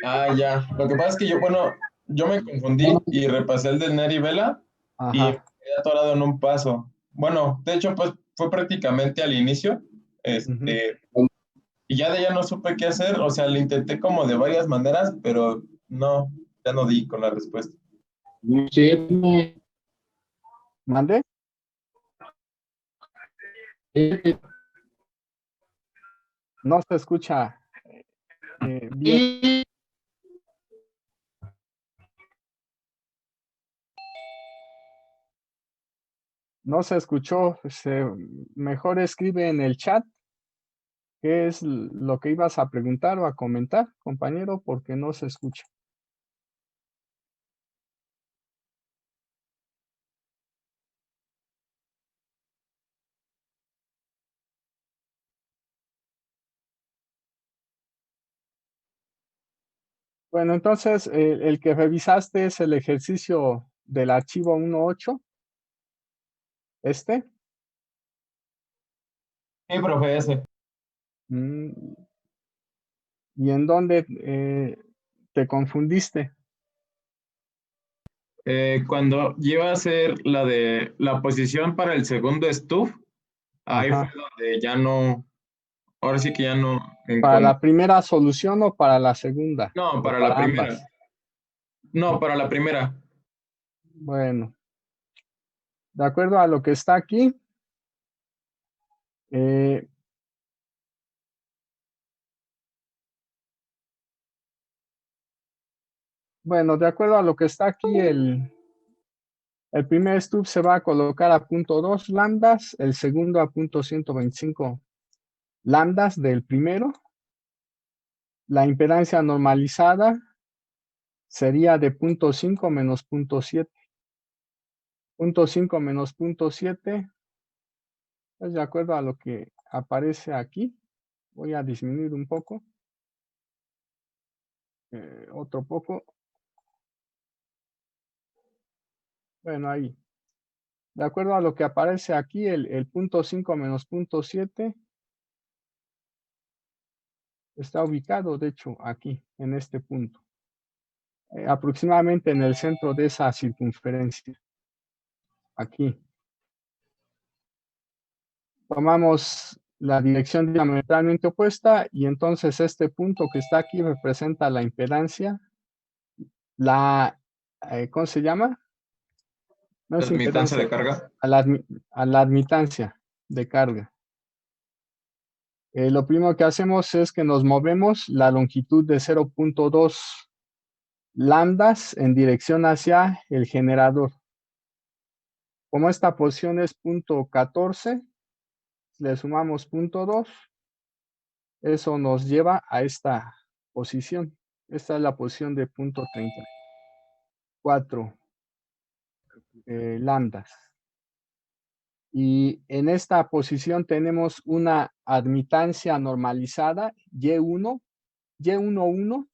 Ah, ya. Lo que pasa es que yo, bueno, yo me confundí y repasé el del Neri Vela y me Ajá. quedé atorado en un paso. Bueno, de hecho, pues fue prácticamente al inicio, Ujú. y ya de allá no supe qué hacer, o sea, lo intenté como de varias maneras, pero no, ya no di con la respuesta. Sí, ¿Mande? No se escucha bien. No se escuchó. Mejor escribe en el chat qué es lo que ibas a preguntar o a comentar, compañero, porque no se escucha. Bueno, entonces el que revisaste es el ejercicio del archivo 1.8, este. Sí, profe, ese. Mm, ¿Y en dónde te confundiste? Cuando iba a hacer la de la posición para el segundo stuff, ahí fue Ajá. donde ya no, ahora sí que ya no ¿Para encontré. la primera solución o para la segunda? No, ¿O para la para primera. ambas? No, para la primera. Bueno, de acuerdo a lo que está aquí, eh, bueno, de acuerdo a lo que está aquí, el primer stub se va a colocar a 0.2 lambdas, el segundo a 0.125 lambdas del primero. La impedancia normalizada sería de 0.5 menos 0.7. 0.5 menos 0.7 es de acuerdo a lo que aparece aquí. Voy a disminuir un poco, otro poco. Bueno, ahí. De acuerdo a lo que aparece aquí, el 0.5 menos 0.7 está ubicado, de hecho, aquí, en este punto. Aproximadamente en el centro de esa circunferencia. Aquí. Tomamos la dirección diametralmente opuesta y entonces este punto que está aquí representa la impedancia, ¿cómo se llama? No La es admitancia de impedancia, carga. a la admitancia de carga. Lo primero que hacemos es que nos movemos la longitud de 0.2 lambdas en dirección hacia el generador. Como esta posición es 0.14, le sumamos 0.2, eso nos lleva a esta posición. Esta es la posición de 0.34 lambdas. Y en esta posición tenemos una admitancia normalizada, Y1, Y11,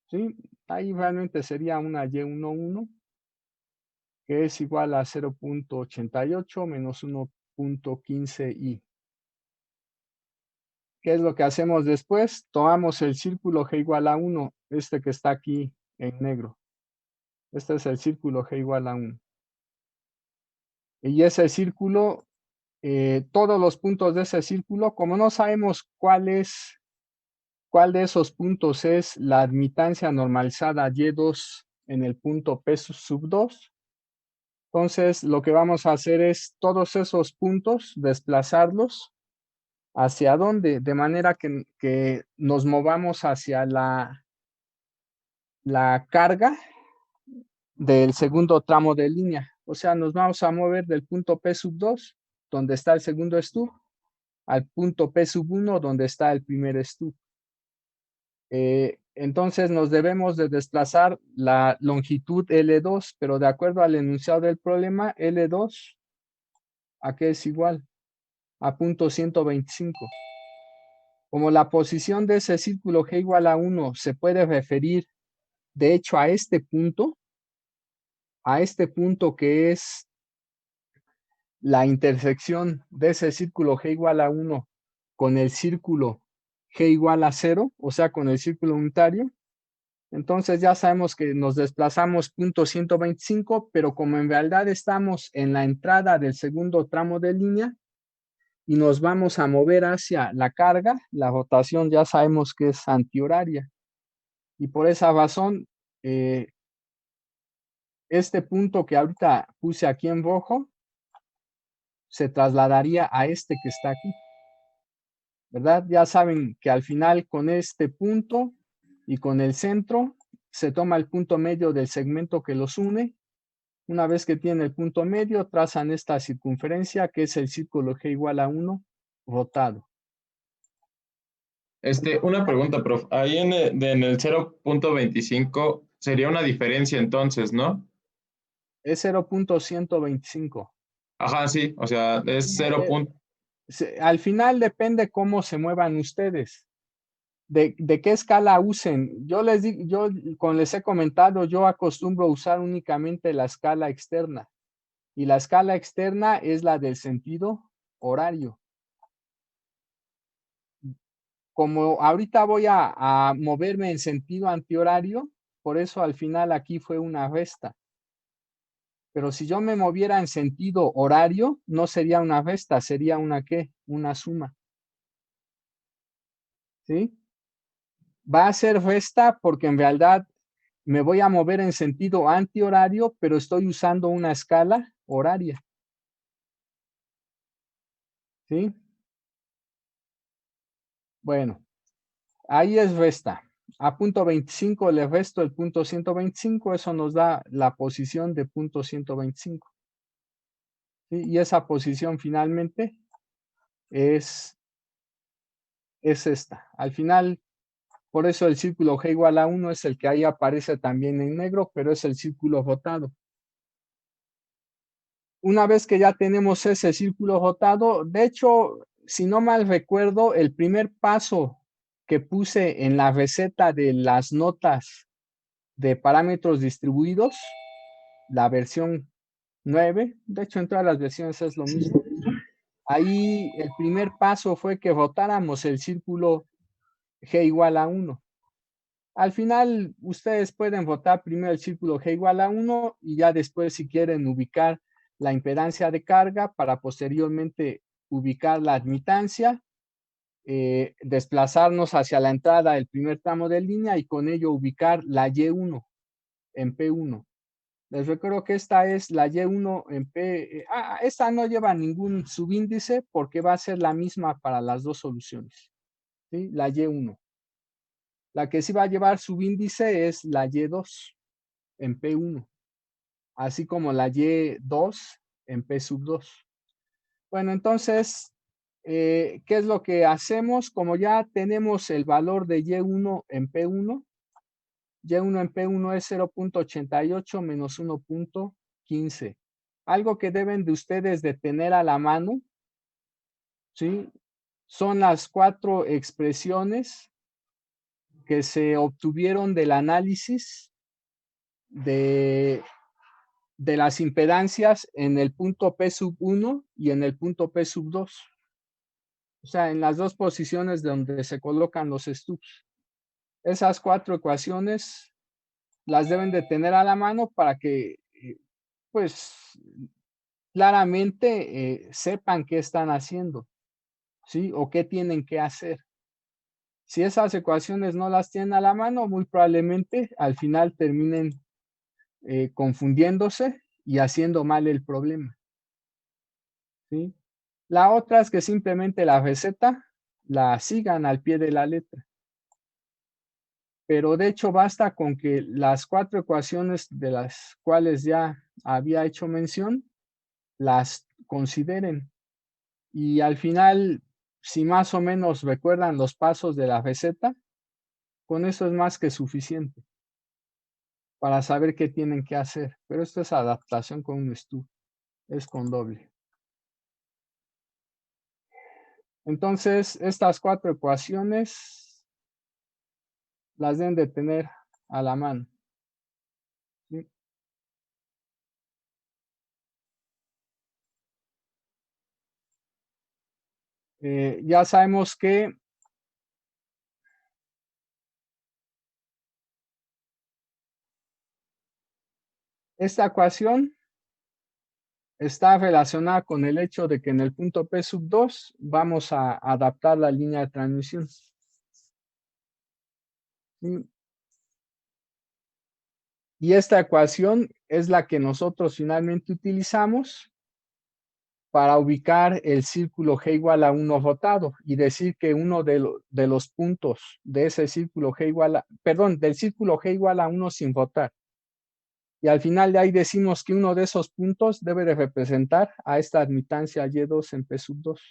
¿sí? Ahí realmente sería una Y11, que es igual a 0.88 menos 1.15i. ¿Qué es lo que hacemos después? Tomamos el círculo G igual a 1, este que está aquí en negro. Este es el círculo G igual a 1. Y ese círculo, todos los puntos de ese círculo, como no sabemos cuál de esos puntos es la admitancia normalizada Y2 en el punto P sub 2, entonces lo que vamos a hacer es todos esos puntos desplazarlos hacia dónde, de manera que nos movamos hacia la carga del segundo tramo de línea. O sea, nos vamos a mover del punto P sub 2, donde está el segundo stub, al punto P sub 1, donde está el primer stub. Entonces nos debemos de desplazar la longitud L2, pero de acuerdo al enunciado del problema, L2, ¿a qué es igual? A 0.125. Como la posición de ese círculo G igual a 1 se puede referir, de hecho, a este punto que es la intersección de ese círculo G igual a 1 con el círculo G igual a 0, o sea, con el círculo unitario. Entonces ya sabemos que nos desplazamos 0.125, pero como en realidad estamos en la entrada del segundo tramo de línea y nos vamos a mover hacia la carga, la rotación ya sabemos que es antihoraria. Y por esa razón, este punto que ahorita puse aquí en rojo se trasladaría a este que está aquí, ¿verdad? Ya saben que al final con este punto y con el centro se toma el punto medio del segmento que los une. Una vez que tienen el punto medio, trazan esta circunferencia que es el círculo G igual a 1 rotado. Una pregunta, prof. Ahí en el 0.25 sería una diferencia entonces, ¿no? Es 0.125. Ajá, sí, o sea, es 0. Al final depende cómo se muevan ustedes. De qué escala usen. Yo les digo, yo como les he comentado, yo acostumbro usar únicamente la escala externa. Y la escala externa es la del sentido horario. Como ahorita voy a moverme en sentido antihorario, por eso al final aquí fue una resta. Pero si yo me moviera en sentido horario, no sería una resta, sería una ¿qué? Una suma. ¿Sí? Va a ser resta porque en realidad me voy a mover en sentido antihorario, pero estoy usando una escala horaria. ¿Sí? Bueno, ahí es resta. A punto 25 le resto el punto 125, eso nos da la posición de punto 125. ¿Sí? Y esa posición finalmente es esta. Al final, por eso el círculo G igual a 1 es el que ahí aparece también en negro, pero es el círculo rotado. Una vez que ya tenemos ese círculo rotado, de hecho, si no mal recuerdo, el primer paso que puse en la receta de las notas de parámetros distribuidos, la versión 9, de hecho en todas las versiones es lo mismo. Ahí el primer paso fue que rotáramos el círculo G igual a 1. Al final, ustedes pueden rotar primero el círculo G igual a 1 y ya después, si quieren, ubicar la impedancia de carga para posteriormente ubicar la admitancia, desplazarnos hacia la entrada del primer tramo de línea y con ello ubicar la Y1 en P1. Les recuerdo que esta es la Y1 en P. Esta no lleva ningún subíndice porque va a ser la misma para las dos soluciones. ¿Sí? La Y1. La que sí va a llevar subíndice es la Y2 en P1, así como la Y2 en P sub 2. Bueno, entonces, ¿qué es lo que hacemos? Como ya tenemos el valor de Y1 en P1, Y1 en P1 es 0.88 menos 1.15. Algo que deben de ustedes de tener a la mano, ¿sí? Son las 4 expresiones que se obtuvieron del análisis de las impedancias en el punto P sub 1 y en el punto P sub 2. O sea, en las dos posiciones donde se colocan los stubs. Esas 4 ecuaciones las deben de tener a la mano para que, pues, claramente sepan qué están haciendo, ¿sí? O qué tienen que hacer. Si esas ecuaciones no las tienen a la mano, muy probablemente al final terminen confundiéndose y haciendo mal el problema. ¿Sí? La otra es que simplemente la receta la sigan al pie de la letra. Pero de hecho basta con que las 4 ecuaciones de las cuales ya había hecho mención, las consideren. Y al final, si más o menos recuerdan los pasos de la receta, con eso es más que suficiente para saber qué tienen que hacer. Pero esto es adaptación con un stub, es con doble. Entonces, estas 4 ecuaciones las deben de tener a la mano. ¿Sí? Ya sabemos que Esta ecuación está relacionada con el hecho de que en el punto P sub 2 vamos a adaptar la línea de transmisión. ¿Sí? Y esta ecuación es la que nosotros finalmente utilizamos para ubicar el círculo G igual a 1 votado y decir que uno de los puntos de ese círculo G igual a, perdón, del círculo G igual a 1 sin votar. Y al final de ahí decimos que uno de esos puntos debe de representar a esta admitancia Y2 en P sub 2.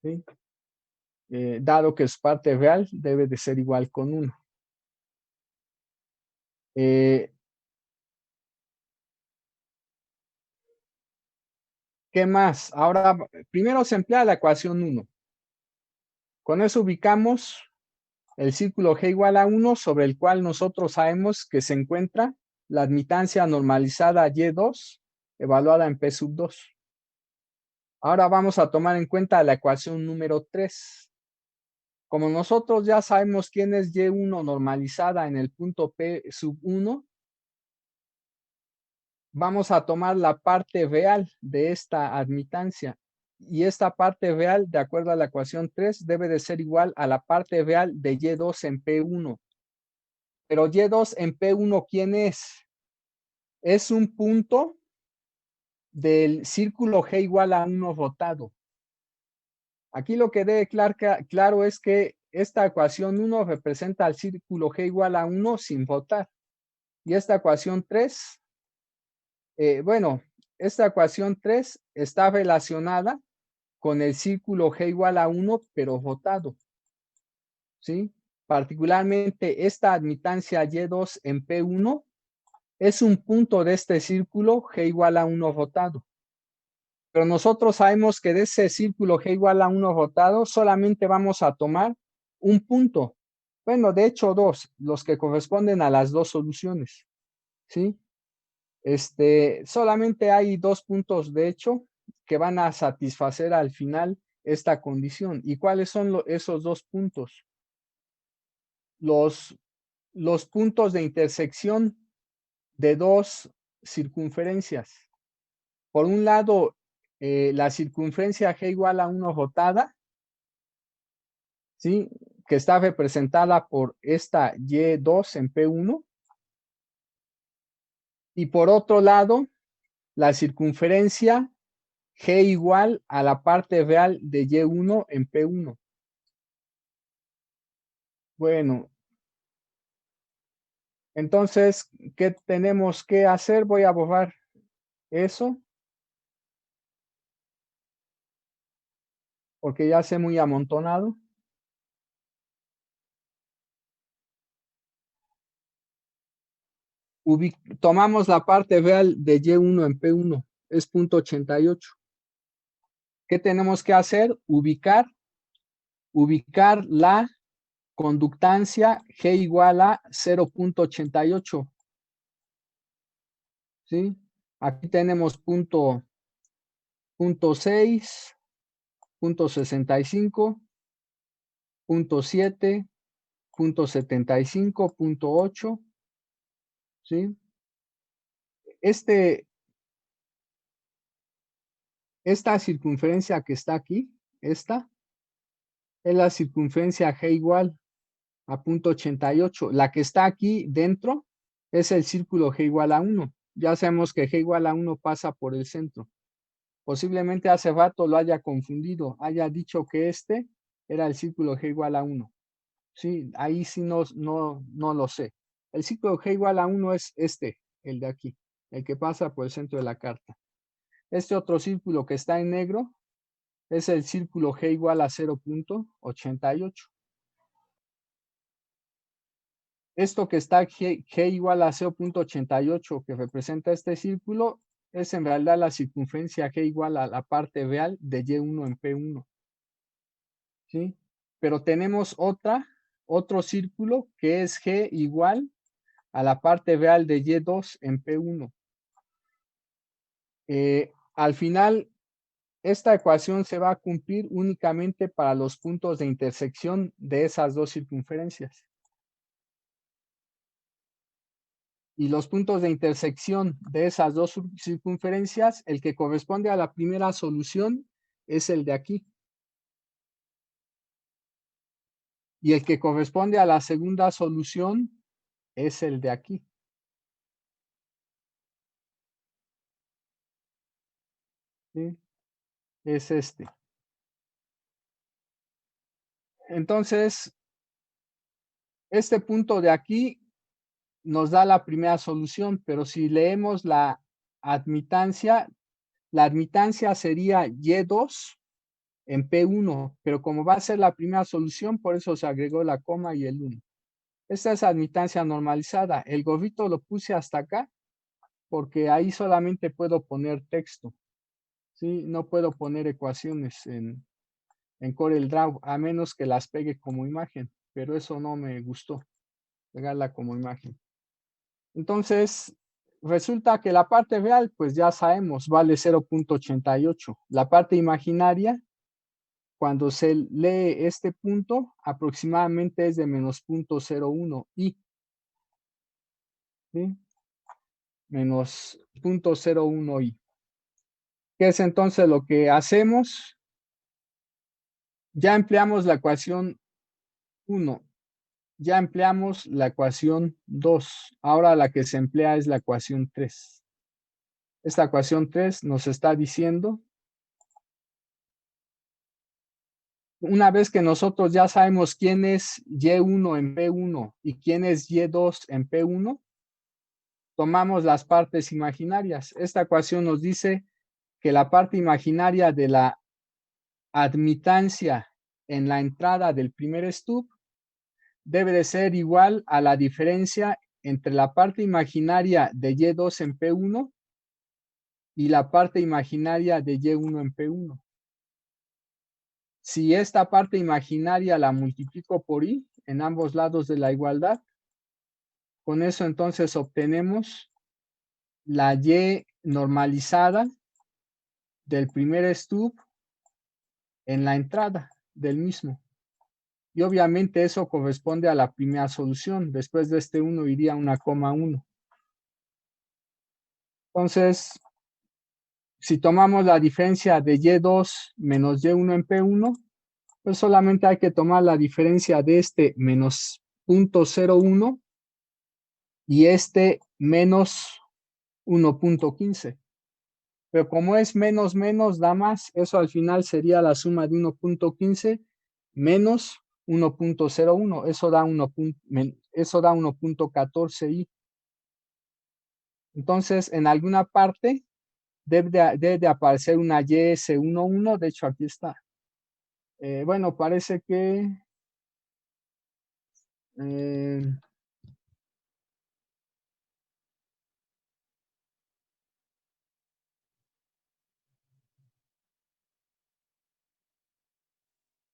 ¿Sí? Dado que su parte real debe de ser igual con 1. ¿Qué más? Ahora, primero se emplea la ecuación 1. Con eso ubicamos el círculo G igual a 1 sobre el cual nosotros sabemos que se encuentra la admitancia normalizada Y2 evaluada en P sub 2. Ahora vamos a tomar en cuenta la ecuación número 3. Como nosotros ya sabemos quién es Y1 normalizada en el punto P sub 1, vamos a tomar la parte real de esta admitancia. Y esta parte real, de acuerdo a la ecuación 3, debe de ser igual a la parte real de Y2 en P1. Pero Y2 en P1, ¿quién es? Es un punto del círculo G igual a 1 rotado. Aquí lo que debe claro es que esta ecuación 1 representa al círculo G igual a 1 sin rotar. Y esta ecuación 3, esta ecuación 3 está relacionada con el círculo G igual a 1, pero rotado. ¿Sí? Particularmente esta admitancia Y2 en P1 es un punto de este círculo G igual a 1 rotado. Pero nosotros sabemos que de ese círculo G igual a 1 rotado solamente vamos a tomar un punto. Bueno, de hecho dos, los que corresponden a las dos soluciones. ¿Sí? Solamente hay dos puntos, de hecho, que van a satisfacer al final esta condición. ¿Y cuáles son esos dos puntos? Los puntos de intersección de dos circunferencias. Por un lado, la circunferencia G igual a 1 rotada, ¿sí? Que está representada por esta Y2 en P1. Y por otro lado, la circunferencia G igual a la parte real de Y1 en P1. Bueno, entonces, ¿qué tenemos que hacer? Voy a borrar eso, porque ya se muy amontonado. Tomamos la parte real de Y1 en P1, es 0.88. ¿Qué tenemos que hacer? Ubicar la conductancia G igual a 0.88. ¿Sí? Aquí tenemos punto 6, punto 65, punto 7, punto 75, punto 8. ¿Sí? Esta circunferencia que está aquí, esta, es la circunferencia G igual a 0.88. La que está aquí dentro es el círculo G igual a 1. Ya sabemos que G igual a 1 pasa por el centro. Posiblemente hace rato lo haya confundido, haya dicho que este era el círculo G igual a 1. Sí, ahí sí no lo sé. El círculo G igual a 1 es el de aquí, el que pasa por el centro de la carta. Este otro círculo que está en negro es el círculo G igual a 0.88. Esto que está G igual a 0.88 que representa este círculo es en realidad la circunferencia G igual a la parte real de Y1 en P1. ¿Sí? Pero tenemos otro círculo que es G igual a la parte real de Y2 en P1. Al final, esta ecuación se va a cumplir únicamente para los puntos de intersección de esas dos circunferencias. Y los puntos de intersección de esas dos circunferencias, el que corresponde a la primera solución es el de aquí. Y el que corresponde a la segunda solución es el de aquí. ¿Sí? Es este. Entonces, este punto de aquí nos da la primera solución, pero si leemos la admitancia sería Y2 en P1, pero como va a ser la primera solución, por eso se agregó la coma y el 1. Esta es admitancia normalizada. El gorrito lo puse hasta acá porque ahí solamente puedo poner texto. ¿Sí? No puedo poner ecuaciones en CorelDRAW, a menos que las pegue como imagen, pero eso no me gustó, pegarla como imagen. Entonces, resulta que la parte real, pues ya sabemos, vale 0.88. La parte imaginaria, cuando se lee este punto, aproximadamente es de menos 0.01 y, ¿sí? Menos 0.01 y. ¿Qué es entonces lo que hacemos? Ya empleamos la ecuación 1, ya empleamos la ecuación 2, ahora la que se emplea es la ecuación 3. Esta ecuación 3 nos está diciendo, una vez que nosotros ya sabemos quién es Y1 en P1 y quién es Y2 en P1, tomamos las partes imaginarias. Esta ecuación nos dice que la parte imaginaria de la admitancia en la entrada del primer stub debe de ser igual a la diferencia entre la parte imaginaria de Y2 en P1 y la parte imaginaria de Y1 en P1. Si esta parte imaginaria la multiplico por I en ambos lados de la igualdad, con eso entonces obtenemos la Y normalizada del primer stub en la entrada del mismo. Y obviamente eso corresponde a la primera solución. Después de este 1 iría una coma 1. Entonces, si tomamos la diferencia de Y2 menos Y1 en P1, pues solamente hay que tomar la diferencia de este menos 0.01 y este menos 1.15. Pero como es menos menos da más, eso al final sería la suma de 1.15 menos 1.01. Eso da 1.14 y. Entonces, en alguna parte debe de aparecer una YS11. De hecho, aquí está. Bueno, parece que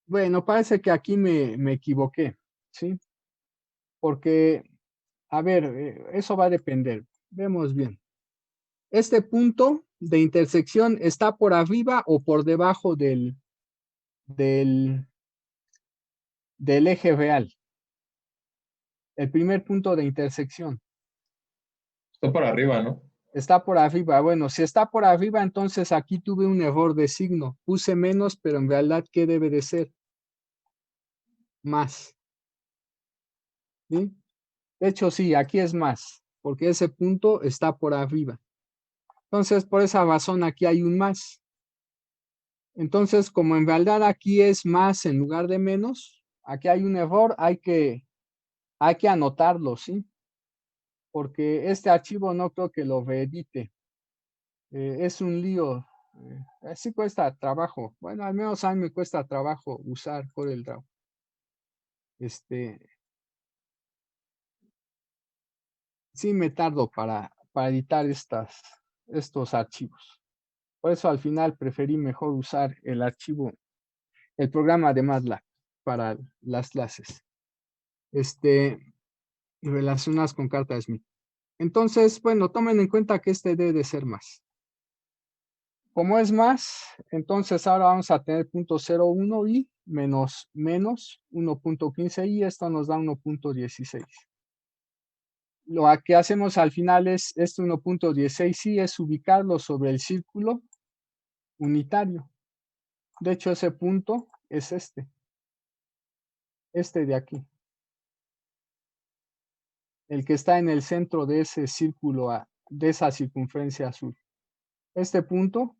bueno, parece que aquí me equivoqué, ¿sí? Porque, a ver, eso va a depender. Vemos bien. Este punto de intersección está por arriba o por debajo del eje real. El primer punto de intersección. Está por arriba, ¿no? Está por arriba. Bueno, si está por arriba, entonces aquí tuve un error de signo. Puse menos, pero en realidad, ¿qué debe de ser? Más. ¿Sí? De hecho, sí, aquí es más, porque ese punto está por arriba. Entonces, por esa razón, aquí hay un más. Entonces, como en realidad aquí es más en lugar de menos, aquí hay un error, hay que anotarlo, ¿sí? Porque este archivo no creo que lo reedite. Es un lío. Sí cuesta trabajo. Bueno, al menos a mí me cuesta trabajo usar CorelDRAW. Sí me tardo para editar estos archivos. Por eso al final preferí mejor usar el programa de MATLAB para las clases. Y relacionadas con carta Smith. Entonces, bueno, tomen en cuenta que este debe de ser más. Como es más, entonces ahora vamos a tener 0.01 y menos 1.15 y esto nos da 1.16. lo que hacemos al final es, este 1.16 sí es ubicarlo sobre el círculo unitario. De hecho, ese punto es este de aquí, el que está en el centro de ese círculo, de esa circunferencia azul. Este punto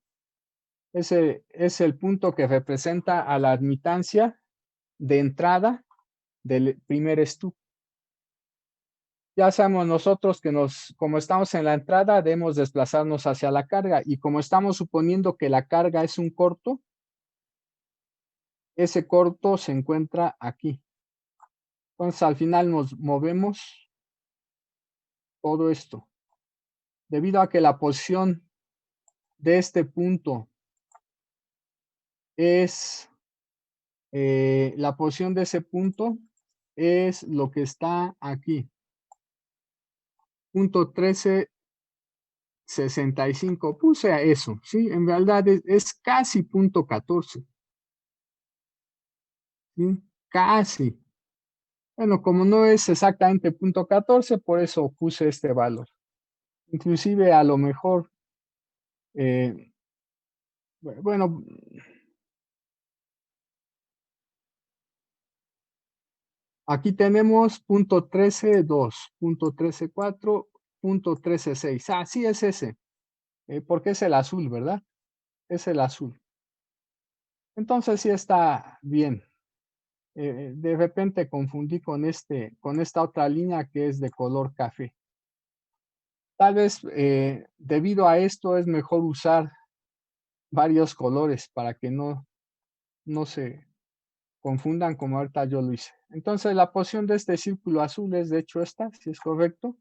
ese es el punto que representa a la admitancia de entrada del primer stup. Ya sabemos nosotros que como estamos en la entrada, debemos desplazarnos hacia la carga, y como estamos suponiendo que la carga es un corto, ese corto se encuentra aquí. Entonces al final nos movemos todo esto. Debido a que la posición de este punto es, la posición de ese punto es lo que está aquí. Punto 1365, puse a eso, ¿sí? En realidad es casi punto 14, ¿sí? Casi. Bueno, como no es exactamente punto 14, por eso puse este valor. Inclusive a lo mejor, bueno, aquí tenemos punto 13.2, punto 13.4, punto 13.6. Ah, sí es ese, porque es el azul, ¿verdad? Es el azul. Entonces sí está bien. De repente confundí con esta otra línea que es de color café. Tal vez debido a esto es mejor usar varios colores para que no se confundan como ahorita yo lo hice. Entonces la posición de este círculo azul es de hecho esta, si es correcto.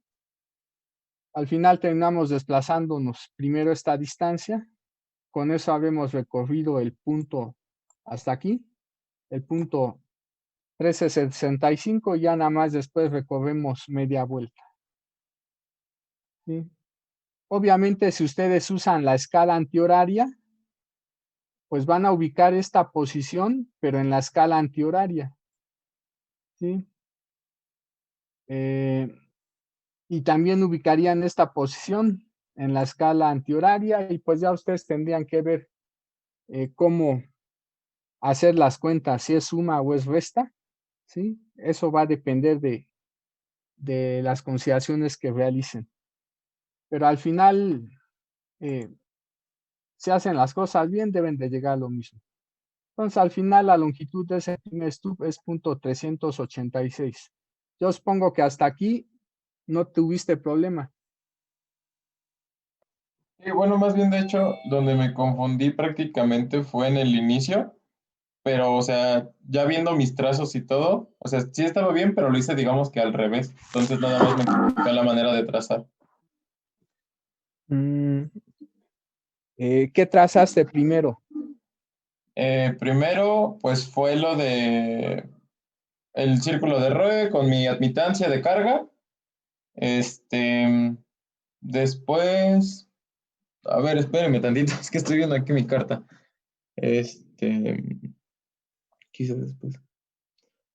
Al final terminamos desplazándonos primero esta distancia. Con eso habremos recorrido el punto hasta aquí, el punto 1365, y ya nada más después recorremos media vuelta. ¿Sí? Obviamente, si ustedes usan la escala antihoraria, pues van a ubicar esta posición, pero en la escala antihoraria. ¿Sí? Y también ubicarían esta posición en la escala antihoraria, y pues ya ustedes tendrían que ver cómo hacer las cuentas, si es suma o es resta. ¿Sí? Eso va a depender de las consideraciones que realicen. Pero al final, si hacen las cosas bien, deben de llegar a lo mismo. Entonces, al final, la longitud de ese primer stup es punto 386. Yo supongo que hasta aquí no tuviste problema. Sí, bueno, más bien de hecho, donde me confundí prácticamente fue en el inicio, pero o sea, ya viendo mis trazos y todo, o sea, sí estaba bien, pero lo hice digamos que al revés, entonces nada más me equivoqué la manera de trazar. ¿Qué trazaste primero? Primero, pues fue lo de el círculo de Roe con mi admitancia de carga. Después, a ver, espérenme tantito, es que estoy viendo aquí mi carta. ¿Qué hice después?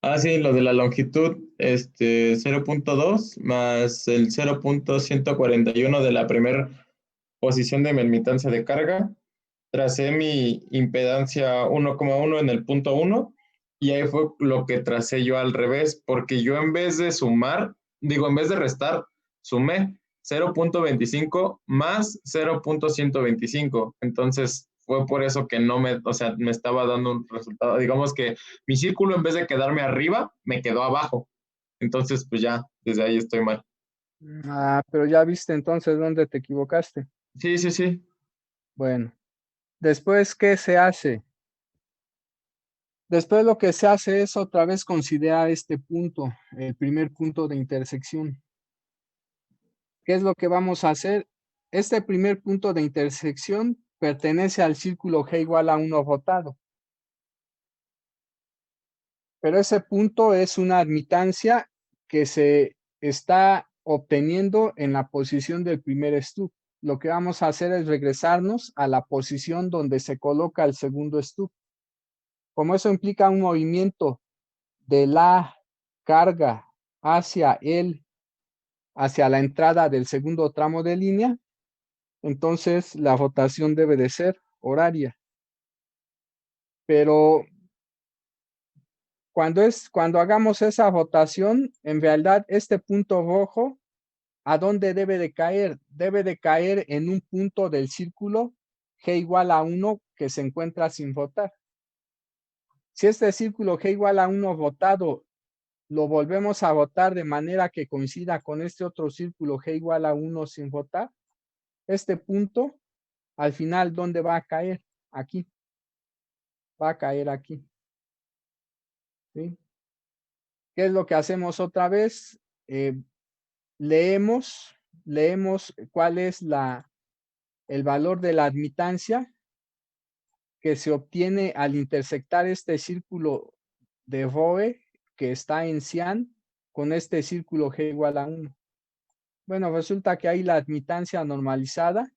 Ah, sí, lo de la longitud, 0.2 más el 0.141 de la primera posición de mi admitancia de carga. Tracé mi impedancia 1,1 en el punto 1 y ahí fue lo que tracé yo al revés, porque yo en vez de sumar, digo, en vez de restar, sumé 0.25 más 0.125. Entonces fue por eso que no me, o sea, me estaba dando un resultado. Digamos que mi círculo en vez de quedarme arriba, me quedó abajo. Entonces, pues ya, desde ahí estoy mal. Ah, pero ya viste entonces dónde te equivocaste. Sí, sí, sí. Bueno, después, ¿qué se hace? Después lo que se hace es otra vez considerar este punto, el primer punto de intersección. ¿Qué es lo que vamos a hacer? Este primer punto de intersección pertenece al círculo G igual a 1 rotado. Pero ese punto es una admitancia que se está obteniendo en la posición del primer stup. Lo que vamos a hacer es regresarnos a la posición donde se coloca el segundo stup. Como eso implica un movimiento de la carga hacia el hacia la entrada del segundo tramo de línea, entonces la rotación debe de ser horaria. Pero cuando hagamos esa rotación, en realidad este punto rojo, ¿a dónde debe de caer? Debe de caer en un punto del círculo G igual a 1 que se encuentra sin rotar. Si este círculo G igual a 1 rotado lo volvemos a rotar de manera que coincida con este otro círculo G igual a 1 sin rotar, este punto, al final, ¿dónde va a caer? Aquí. Va a caer aquí. ¿Sí? ¿Qué es lo que hacemos otra vez? Leemos cuál es el valor de la admitancia que se obtiene al intersectar este círculo de Roe que está en cian con este círculo G igual a 1. Bueno, resulta que hay la admitancia normalizada,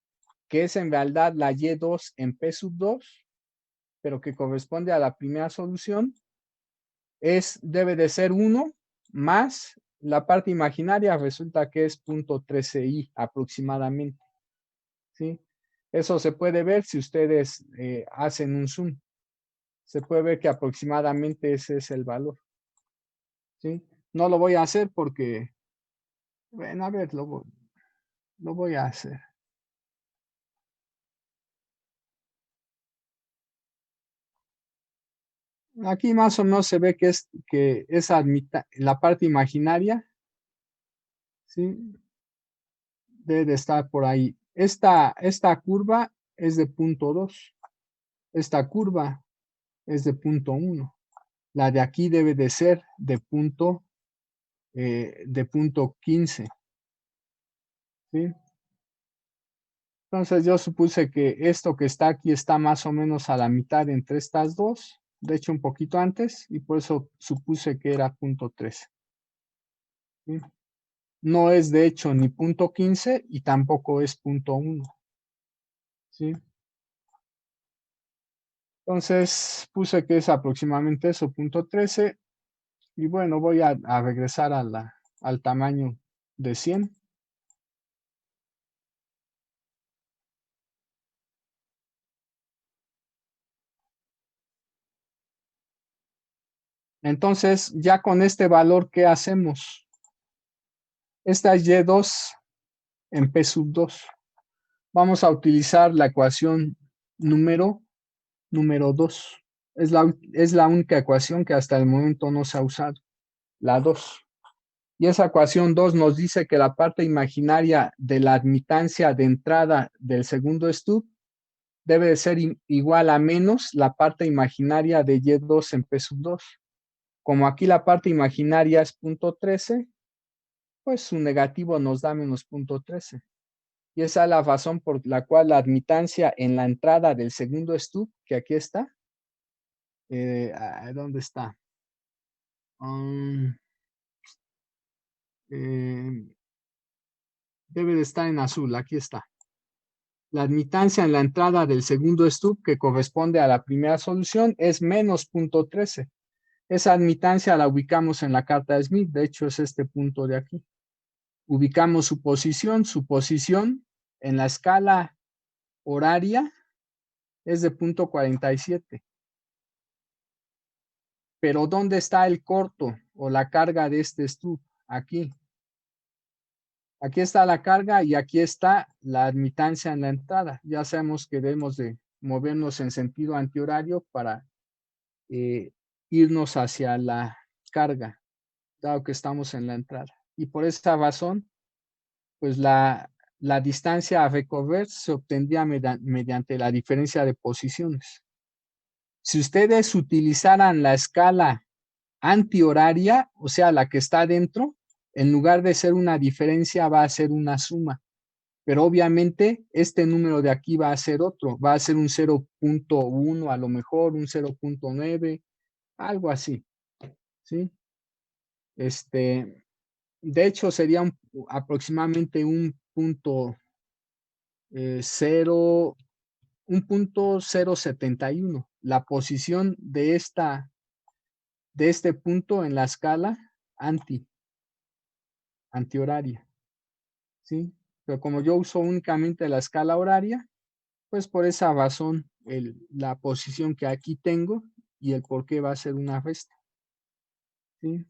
que es en realidad la Y2 en P sub 2, pero que corresponde a la primera solución, debe de ser 1 más la parte imaginaria, resulta que es 0.13i aproximadamente. ¿Sí? Eso se puede ver si ustedes hacen un zoom. Se puede ver que aproximadamente ese es el valor. ¿Sí? No lo voy a hacer porque, bueno, a ver, lo voy a hacer. Aquí más o menos se ve que esa la parte imaginaria, ¿sí? Debe de estar por ahí. Esta curva es de 0.2. Esta curva es de 0.1. La de aquí debe de ser de 0.15. ¿Sí? Entonces yo supuse que esto que está aquí está más o menos a la mitad entre estas dos, de hecho un poquito antes, y por eso supuse que era 0.13. ¿Sí? No es de hecho ni 0.15 y tampoco es 0.1. ¿Sí? Entonces puse que es aproximadamente eso, 0.13. Y bueno, voy a regresar al tamaño de 100. Entonces, ya con este valor, ¿qué hacemos? Esta es Y2 en P sub 2. Vamos a utilizar la ecuación número 2. Es la única ecuación que hasta el momento no se ha usado, la 2. Y esa ecuación 2 nos dice que la parte imaginaria de la admitancia de entrada del segundo stub debe de ser igual a menos la parte imaginaria de Y2 en P sub 2. Como aquí la parte imaginaria es 0.13, pues su negativo nos da menos 0.13. Y esa es la razón por la cual la admitancia en la entrada del segundo stub, que aquí está, ¿dónde está? Debe de estar en azul, aquí está. La admitancia en la entrada del segundo stub, que corresponde a la primera solución, es menos 0.13. Esa admitancia la ubicamos en la carta de Smith, de hecho es este punto de aquí. Ubicamos su posición en la escala horaria es de 0.47. Pero ¿dónde está el corto o la carga de este stub? Aquí. Aquí está la carga y aquí está la admitancia en la entrada. Ya sabemos que debemos de movernos en sentido antihorario para irnos hacia la carga, dado que estamos en la entrada. Y por esta razón, pues la distancia a recorrer se obtendría mediante la diferencia de posiciones. Si ustedes utilizaran la escala antihoraria, o sea, la que está dentro, en lugar de ser una diferencia, va a ser una suma. Pero obviamente este número de aquí va a ser otro, va a ser un 0.1 a lo mejor, un 0.9, algo así. ¿Sí? De hecho, sería aproximadamente un punto 0.071. La posición de este punto en la escala antihoraria. ¿sí? Pero como yo uso únicamente la escala horaria, pues por esa razón la posición que aquí tengo y el por qué va a ser una resta, ¿sí?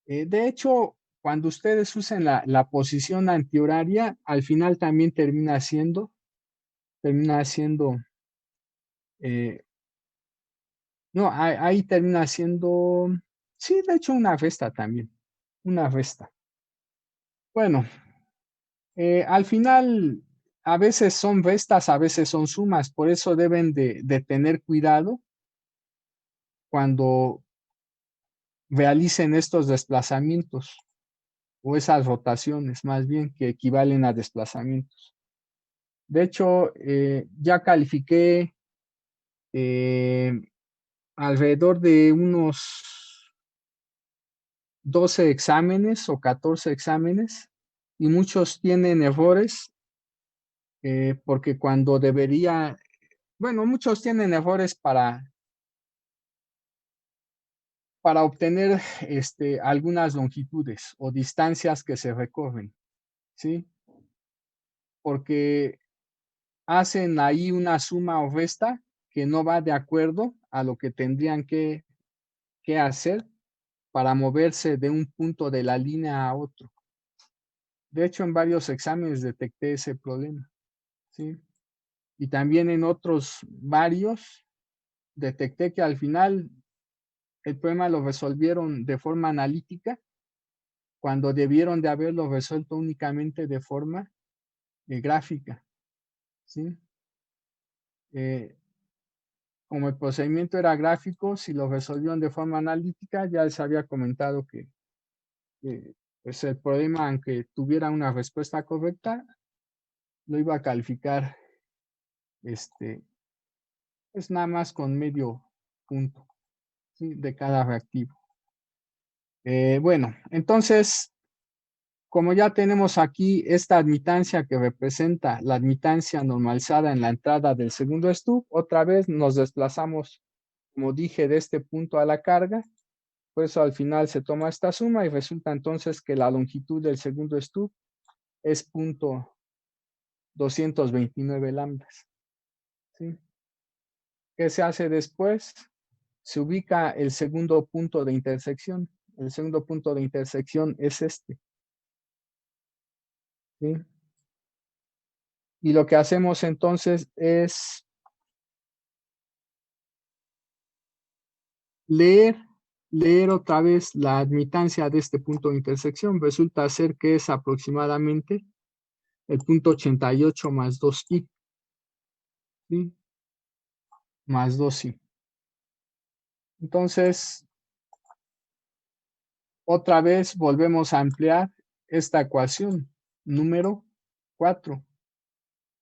De hecho, cuando ustedes usen la posición antihoraria, al final también termina siendo, no, ahí termina siendo, sí, de hecho una resta también, una resta. Bueno, al final a veces son restas, a veces son sumas, por eso deben de tener cuidado cuando realicen estos desplazamientos o esas rotaciones más bien que equivalen a desplazamientos. De hecho, ya califiqué eh, alrededor de unos 12 exámenes o 14 exámenes y muchos tienen errores porque cuando debería, bueno, muchos tienen errores para obtener algunas longitudes o distancias que se recorren, ¿sí? Porque hacen ahí una suma o resta que no va de acuerdo a lo que tendrían que hacer para moverse de un punto de la línea a otro. De hecho, en varios exámenes detecté ese problema, ¿sí? Y también en otros varios detecté que al final el problema lo resolvieron de forma analítica cuando debieron de haberlo resuelto únicamente de forma gráfica, ¿sí? Eh, como el procedimiento era gráfico, si lo resolvieron de forma analítica, ya les había comentado que pues el problema, aunque tuviera una respuesta correcta, lo iba a calificar es nada más con medio punto, ¿sí? De cada reactivo. Bueno, entonces, como ya tenemos aquí esta admitancia que representa la admitancia normalizada en la entrada del segundo stub, otra vez nos desplazamos, como dije, de este punto a la carga. Por eso al final se toma esta suma y resulta entonces que la longitud del segundo stub es 0.229 lambdas, ¿sí? ¿Qué se hace después? Se ubica el segundo punto de intersección. El segundo punto de intersección es este, ¿sí? Y lo que hacemos entonces es leer, leer otra vez la admitancia de este punto de intersección. Resulta ser que es aproximadamente el punto 88 más 2i, ¿sí? Más 2i. Entonces, otra vez volvemos a ampliar esta ecuación número 4,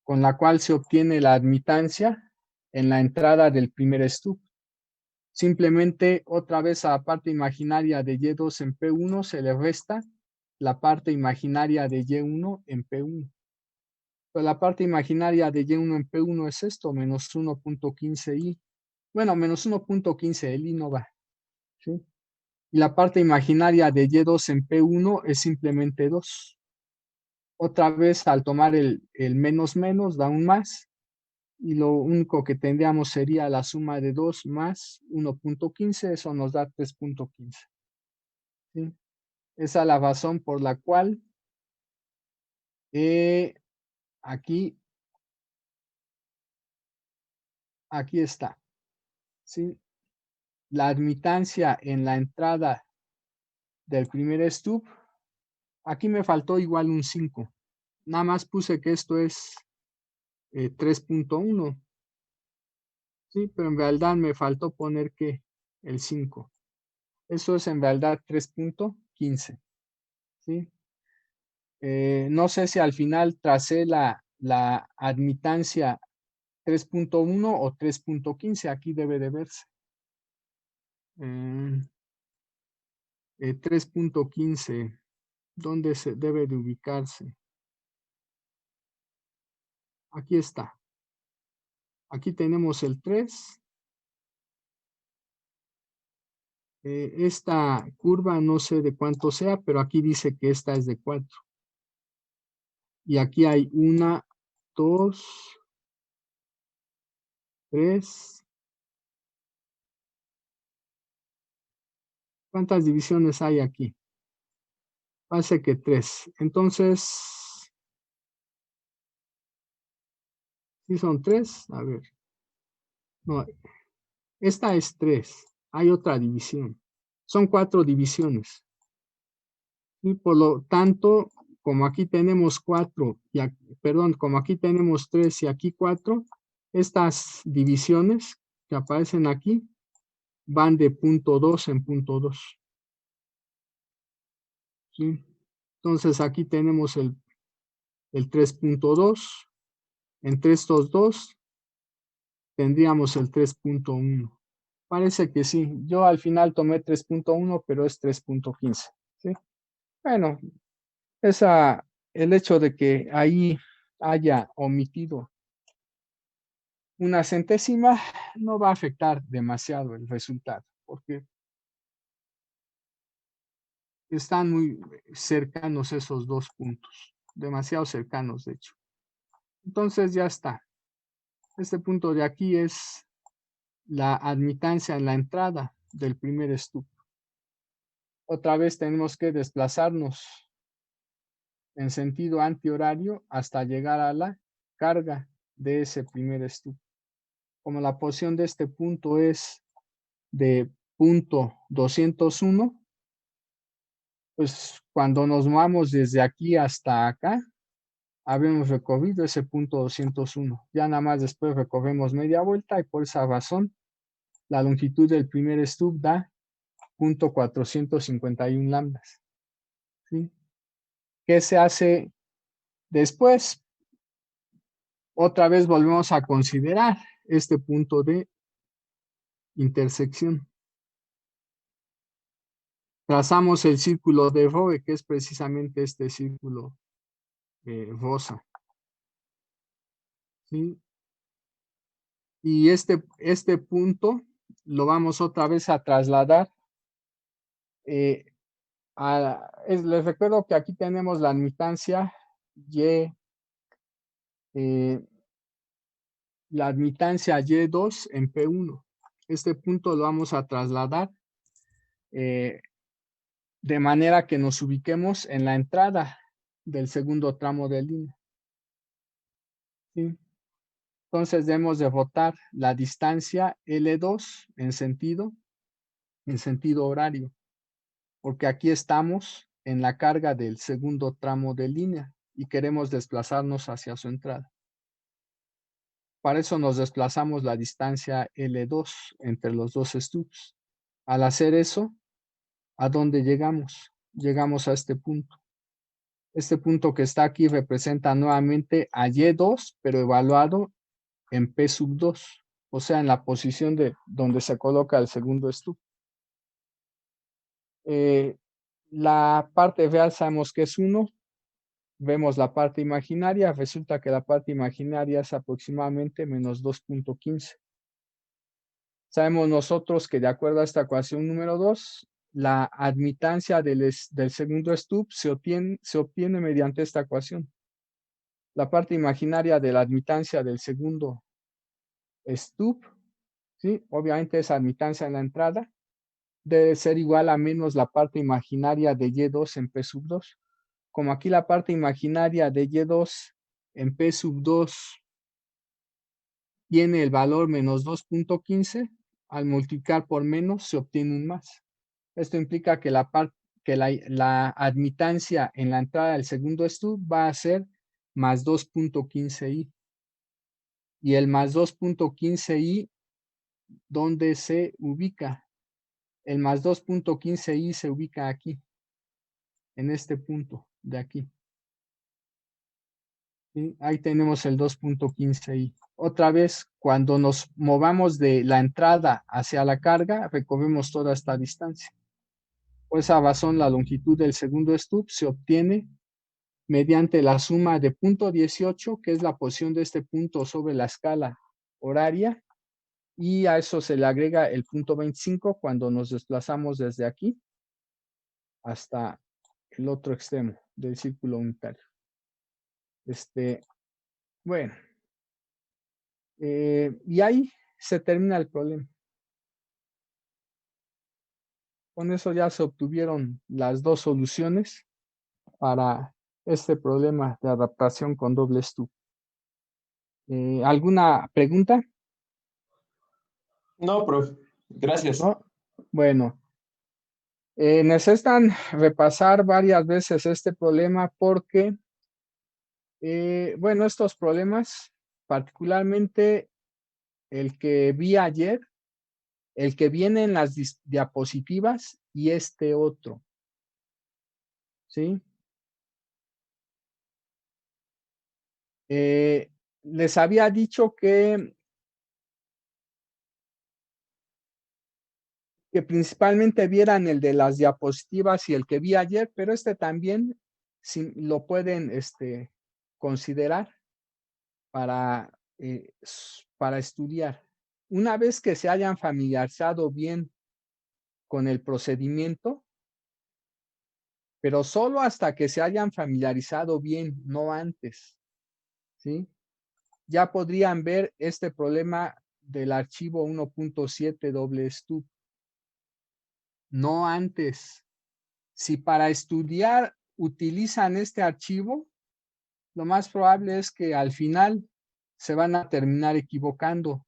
con la cual se obtiene la admitancia en la entrada del primer stub. Simplemente otra vez a la parte imaginaria de Y2 en P1 se le resta la parte imaginaria de Y1 en P1. Pues la parte imaginaria de Y1 en P1 es esto, menos 1.15i. Bueno, menos 1.15, el i no va, ¿sí? Y la parte imaginaria de Y2 en P1 es simplemente 2. Otra vez al tomar el menos menos da un más. Y lo único que tendríamos sería la suma de 2 más 1.15, eso nos da 3.15. ¿Sí? Esa es la razón por la cual aquí está, ¿sí? La admitancia en la entrada del primer stub, aquí me faltó igual un 5. Nada más puse que esto es 3.1, ¿sí? Pero en realidad me faltó poner que el 5. Eso es en realidad 3.15, ¿sí? No sé si al final tracé la admitancia 3.1 o 3.15, aquí debe de verse. 3.15, ¿dónde se debe de ubicarse? Aquí está. Aquí tenemos el 3. Esta curva no sé de cuánto sea, pero aquí dice que esta es de 4. Y aquí hay 1, 2, 3. ¿Cuántas divisiones hay aquí? Parece que 3. Entonces, ¿sí son 3? A ver. No, esta es 3. Hay otra división. Son 4 divisiones. Y por lo tanto, como aquí tenemos 4, perdón, como aquí tenemos 3 y aquí 4, estas divisiones que aparecen aquí van de punto 2 en punto 2. ¿Sí? Entonces aquí tenemos el 3.2. Entre estos dos tendríamos el 3.1. Parece que sí. Yo al final tomé 3.1, pero es 3.15. ¿Sí? Bueno, el hecho de que ahí haya omitido una centésima no va a afectar demasiado el resultado, porque están muy cercanos esos dos puntos, demasiado cercanos de hecho. Entonces ya está. Este punto de aquí es la admitancia en la entrada del primer estupo. Otra vez tenemos que desplazarnos en sentido antihorario hasta llegar a la carga de ese primer estupo. Como la posición de este punto es de punto 201, pues cuando nos vamos desde aquí hasta acá, habíamos recorrido ese punto 201. Ya nada más después recorremos media vuelta y por esa razón la longitud del primer stub da 0.451 lambdas. ¿Sí? ¿Qué se hace después? Otra vez volvemos a considerar este punto de intersección. Trazamos el círculo de Rowe, que es precisamente este círculo rosa. ¿Sí? Y este punto lo vamos otra vez a trasladar. Les recuerdo que aquí tenemos la admitancia Y, la admitancia Y2 en P1. Este punto lo vamos a trasladar de manera que nos ubiquemos en la entrada del segundo tramo de línea. ¿Sí? Entonces debemos de botar la distancia L2 en sentido horario, porque aquí estamos en la carga del segundo tramo de línea y queremos desplazarnos hacia su entrada. Para eso nos desplazamos la distancia L2 entre los dos stubs. Al hacer eso, ¿a dónde llegamos? Llegamos a este punto. Este punto que está aquí representa nuevamente a Y2, pero evaluado en P sub 2, o sea, en la posición de donde se coloca el segundo stub. La parte real sabemos que es 1. Vemos la parte imaginaria. Resulta que la parte imaginaria es aproximadamente menos 2.15. Sabemos nosotros que de acuerdo a esta ecuación número 2, la admitancia del segundo stub se obtiene mediante esta ecuación. La parte imaginaria de la admitancia del segundo stub, ¿sí? Obviamente esa admitancia en la entrada debe ser igual a menos la parte imaginaria de Y2 en P sub 2. Como aquí la parte imaginaria de Y2 en P sub 2 tiene el valor menos 2.15, al multiplicar por menos se obtiene un más. Esto implica que la admitancia en la entrada del segundo stub va a ser más 2.15i. Y el más 2.15i, ¿dónde se ubica? El más 2.15i se ubica aquí, en este punto de aquí. ¿Sí? Ahí tenemos el 2.15i. Otra vez, cuando nos movamos de la entrada hacia la carga, recorremos toda esta distancia. Por esa razón, la longitud del segundo stub se obtiene mediante la suma de punto 18, que es la posición de este punto sobre la escala horaria, y a eso se le agrega el punto 25 cuando nos desplazamos desde aquí hasta el otro extremo del círculo unitario. Bueno, y ahí se termina el problema. Con eso ya se obtuvieron las dos soluciones para este problema de adaptación con doble stub. ¿Alguna pregunta? No, profe. Gracias. ¿No? Bueno, necesitan repasar varias veces este problema porque, bueno, estos problemas, particularmente el que vi ayer, el que viene en las diapositivas y este otro, ¿sí? Les había dicho que principalmente vieran el de las diapositivas y el que vi ayer, pero este también lo pueden considerar para, para estudiar. Una vez que se hayan familiarizado bien con el procedimiento, pero solo hasta que se hayan familiarizado bien, no antes, ¿sí? Ya podrían ver este problema del archivo 1.7 doble stub. No antes. Si para estudiar utilizan este archivo, lo más probable es que al final se van a terminar equivocando.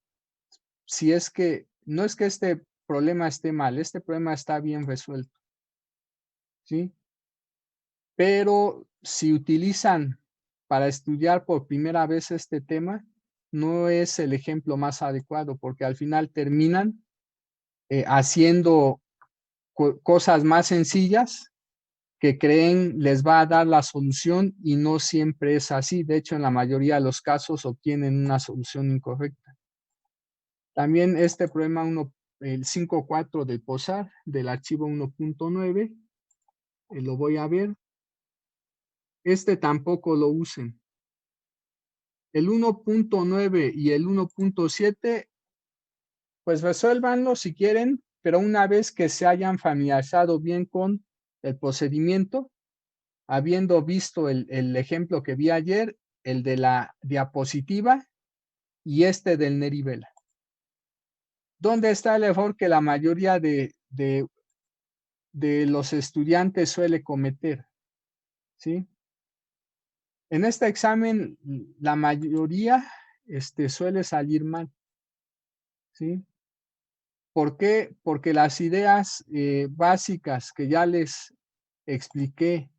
Si es que, no es que este problema esté mal, este problema está bien resuelto, ¿sí? Pero si utilizan para estudiar por primera vez este tema, no es el ejemplo más adecuado, porque al final terminan haciendo cosas más sencillas que creen les va a dar la solución y no siempre es así. De hecho, en la mayoría de los casos obtienen una solución incorrecta. También este problema el 5.4 del POSAR, del archivo 1.9, lo voy a ver. Este tampoco lo usen. El 1.9 y el 1.7, pues resuélvanlo si quieren, pero una vez que se hayan familiarizado bien con el procedimiento, habiendo visto el ejemplo que vi ayer, el de la diapositiva y este del Nerivela. ¿Dónde está el error que la mayoría de los estudiantes suele cometer? ¿Sí? En este examen, la mayoría suele salir mal. ¿Sí? ¿Por qué? Porque las ideas básicas que ya les expliqué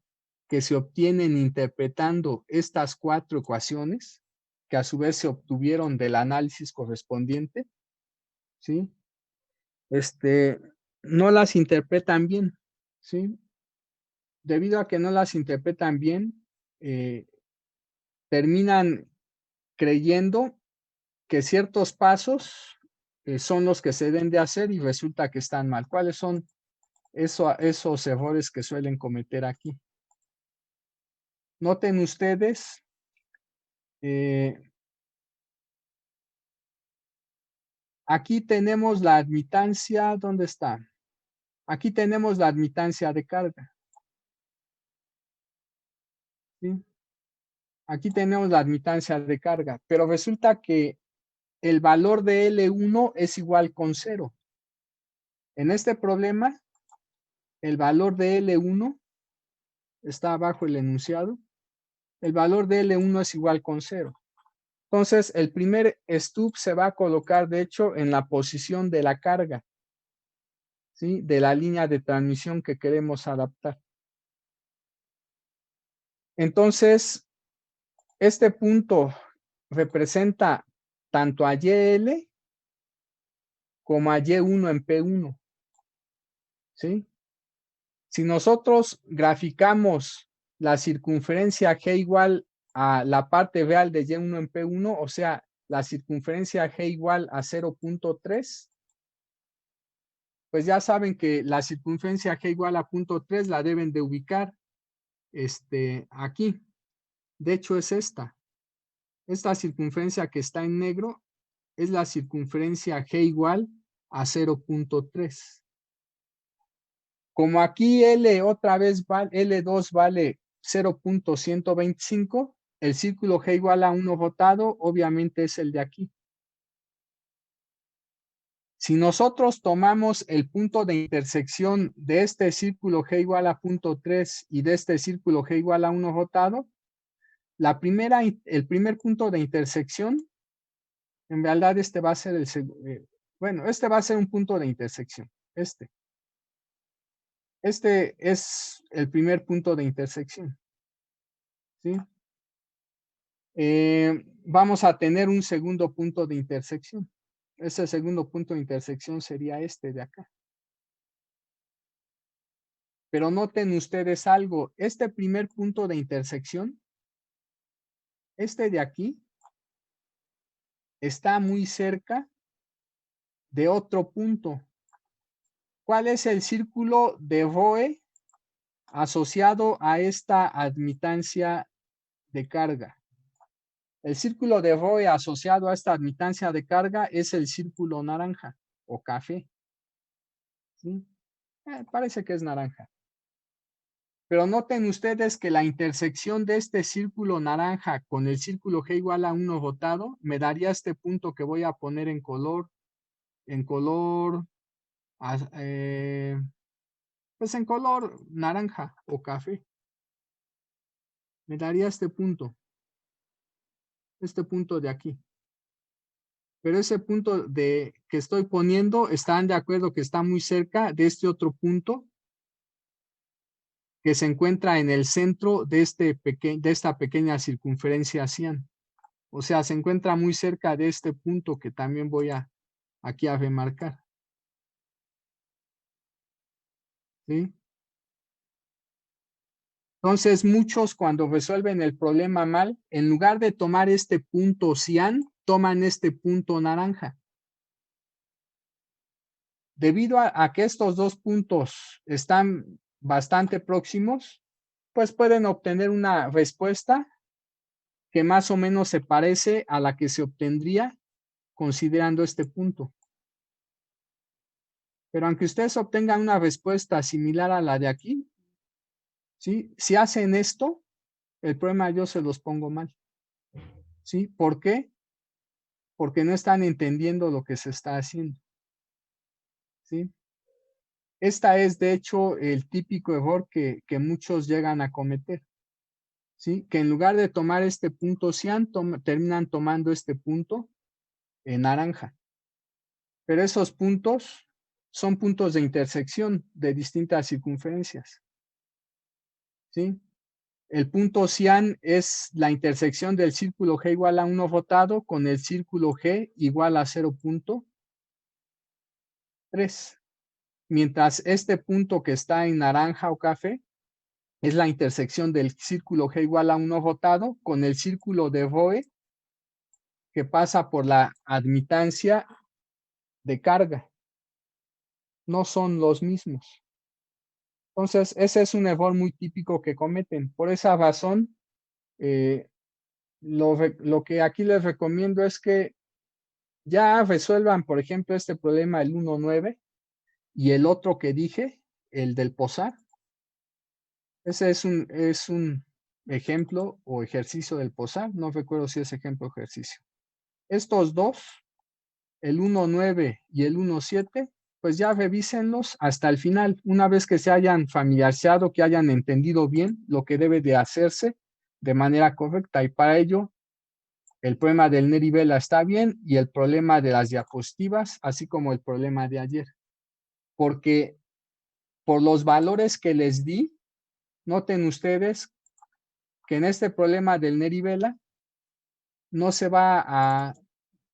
que se obtienen interpretando estas 4 ecuaciones, que a su vez se obtuvieron del análisis correspondiente, ¿sí? No las interpretan bien, ¿sí? Debido a que no las interpretan bien, terminan creyendo que ciertos pasos son los que se deben de hacer y resulta que están mal. ¿Cuáles son esos errores que suelen cometer aquí? Noten ustedes, aquí tenemos la admitancia, ¿dónde está? Aquí tenemos la admitancia de carga. ¿Sí? Aquí tenemos la admitancia de carga, pero resulta que el valor de L1 es igual con 0. En este problema, el valor de L1 está abajo el enunciado. El valor de L1 es igual con 0. Entonces, el primer stub se va a colocar, de hecho, en la posición de la carga, ¿sí? De la línea de transmisión que queremos adaptar. Entonces, este punto representa tanto a YL como a Y1 en P1, ¿sí? Si nosotros graficamos la circunferencia G igual a la parte real de Y1 en P1, o sea, la circunferencia G igual a 0.3, pues ya saben que la circunferencia G igual a 0.3 la deben de ubicar aquí. De hecho, es esta. Esta circunferencia que está en negro es la circunferencia G igual a 0.3. Como aquí L otra vez vale, L2 vale 0.125, el círculo G igual a 1 botado, obviamente es el de aquí. Si nosotros tomamos el punto de intersección de este círculo G igual a 0.3 y de este círculo G igual a 1 botado, el primer punto de intersección, en realidad este va a ser el segundo, bueno, este va a ser un punto de intersección, este es el primer punto de intersección, ¿sí? Vamos a tener un segundo punto de intersección. Ese segundo punto de intersección sería este de acá. Pero noten ustedes algo, este primer punto de intersección, este de aquí, está muy cerca de otro punto. ¿Cuál es el círculo de Voe asociado a esta admitancia de carga? El círculo de Voe asociado a esta admitancia de carga es el círculo naranja o café. ¿Sí? Parece que es naranja. Pero noten ustedes que la intersección de este círculo naranja con el círculo G igual a 1 botado me daría este punto que voy a poner en color, pues en color naranja o café. Me daría este punto de aquí. Pero ese punto que estoy poniendo, ¿están de acuerdo que está muy cerca de este otro punto que se encuentra en el centro de esta pequeña circunferencia cian? O sea, se encuentra muy cerca de este punto que también voy aquí a remarcar. ¿Sí? Entonces, muchos cuando resuelven el problema mal, en lugar de tomar este punto cian, toman este punto naranja. Debido a que estos dos puntos están bastante próximos, pues pueden obtener una respuesta que más o menos se parece a la que se obtendría considerando este punto. Pero aunque ustedes obtengan una respuesta similar a la de aquí, ¿sí? Si hacen esto, el problema yo se los pongo mal. ¿Sí? ¿Por qué? Porque no están entendiendo lo que se está haciendo. ¿Sí? Esta es, de hecho, el típico error que muchos llegan a cometer. ¿Sí? Que en lugar de tomar este punto cian, terminan tomando este punto en naranja. Pero esos puntos son puntos de intersección de distintas circunferencias. ¿Sí? El punto cian es la intersección del círculo G igual a 1 rotado con el círculo G igual a 0.3. Mientras este punto que está en naranja o café es la intersección del círculo G igual a 1 rotado con el círculo de Voe que pasa por la admitancia de carga. No son los mismos. Entonces, ese es un error muy típico que cometen. Por esa razón, lo que aquí les recomiendo es que ya resuelvan, por ejemplo, este problema, el 1.9, y el otro que dije, el del posar. Ese es un ejemplo o ejercicio del posar. No recuerdo si es ejemplo o ejercicio. Estos dos, el 1.9 y el 1.7, pues ya revísenlos hasta el final. Una vez que se hayan familiarizado, que hayan entendido bien lo que debe de hacerse de manera correcta. Y para ello, el problema del Neri Vela está bien y el problema de las diapositivas, así como el problema de ayer. Porque por los valores que les di, noten ustedes que en este problema del Neri Vela no se va a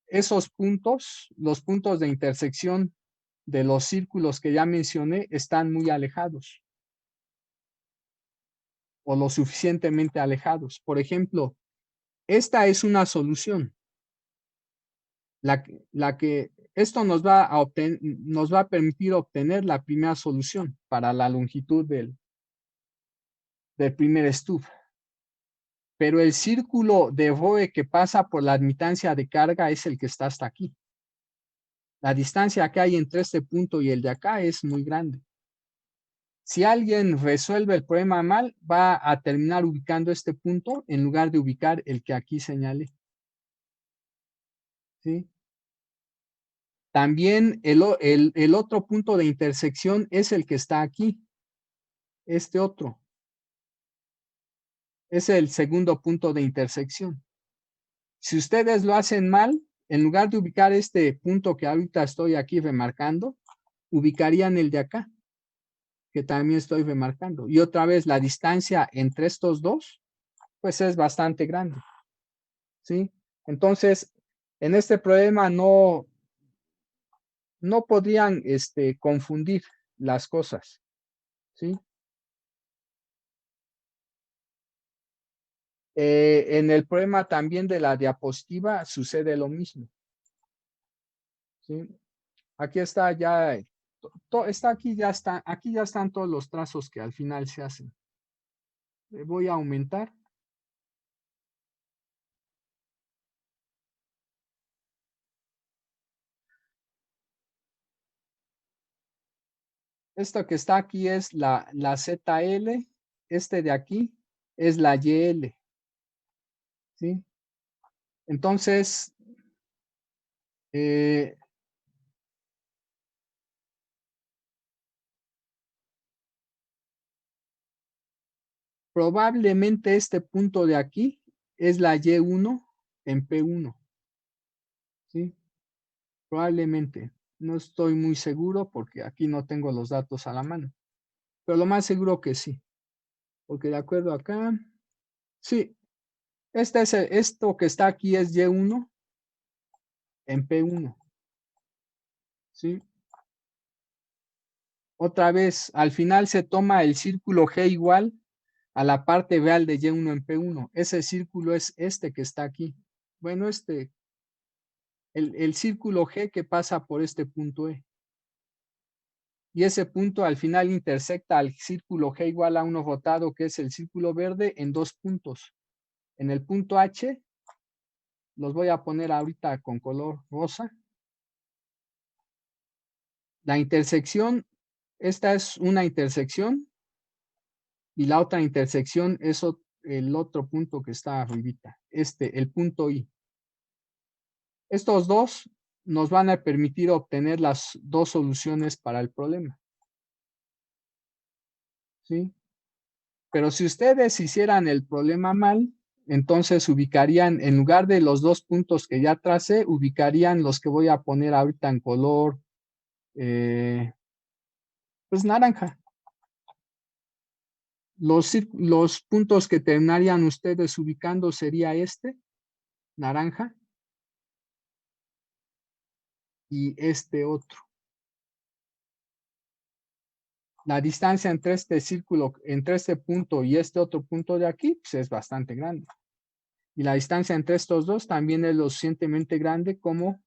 esos puntos, los puntos de intersección de los círculos que ya mencioné están muy alejados o lo suficientemente alejados. Por ejemplo, esta es una solución. Esto nos va a permitir obtener la primera solución para la longitud del primer stub. Pero el círculo de Voe que pasa por la admitancia de carga es el que está hasta aquí. La distancia que hay entre este punto y el de acá es muy grande. Si alguien resuelve el problema mal, va a terminar ubicando este punto en lugar de ubicar el que aquí señalé. ¿Sí? También el otro punto de intersección es el que está aquí. Este otro. Es el segundo punto de intersección. Si ustedes lo hacen mal, en lugar de ubicar este punto que ahorita estoy aquí remarcando, ubicarían el de acá, que también estoy remarcando. Y otra vez, la distancia entre estos dos, pues es bastante grande. ¿Sí? Entonces, en este problema no podrían confundir las cosas. ¿Sí? En el problema también de la diapositiva sucede lo mismo. ¿Sí? Aquí está ya, está aquí ya están todos los trazos que al final se hacen. Voy a aumentar. Esto que está aquí es la ZL, este de aquí es la YL. ¿Sí? Entonces, probablemente este punto de aquí es la Y1 en P1. ¿Sí? Probablemente. No estoy muy seguro porque aquí no tengo los datos a la mano. Pero lo más seguro que sí. Porque de acuerdo acá, sí. Esto que está aquí es Y1 en P1. ¿Sí? Otra vez, al final se toma el círculo G igual a la parte real de Y1 en P1. Ese círculo es este que está aquí. Bueno, el círculo G que pasa por este punto E. Y ese punto al final intersecta al círculo G igual a 1 rotado, que es el círculo verde, en dos puntos. En el punto H, los voy a poner ahorita con color rosa. La intersección, esta es una intersección y la otra intersección es el otro punto que está arribita, el punto I. Estos dos nos van a permitir obtener las dos soluciones para el problema. ¿Sí? Pero si ustedes hicieran el problema mal, entonces ubicarían, en lugar de los dos puntos que ya tracé, ubicarían los que voy a poner ahorita en color, pues naranja. Los puntos que terminarían ustedes ubicando sería este, naranja, y este otro. La distancia entre este círculo, entre este punto y este otro punto de aquí, pues es bastante grande. Y la distancia entre estos dos también es lo suficientemente grande como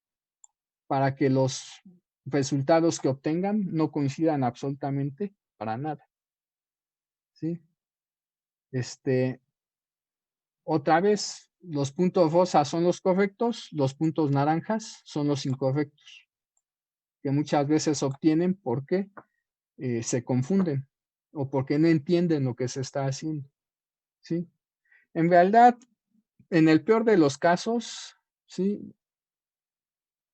para que los resultados que obtengan no coincidan absolutamente para nada. ¿Sí? Otra vez, los puntos rosas son los correctos, los puntos naranjas son los incorrectos, que muchas veces obtienen porque se confunden o porque no entienden lo que se está haciendo. ¿Sí? En realidad, en el peor de los casos, ¿sí?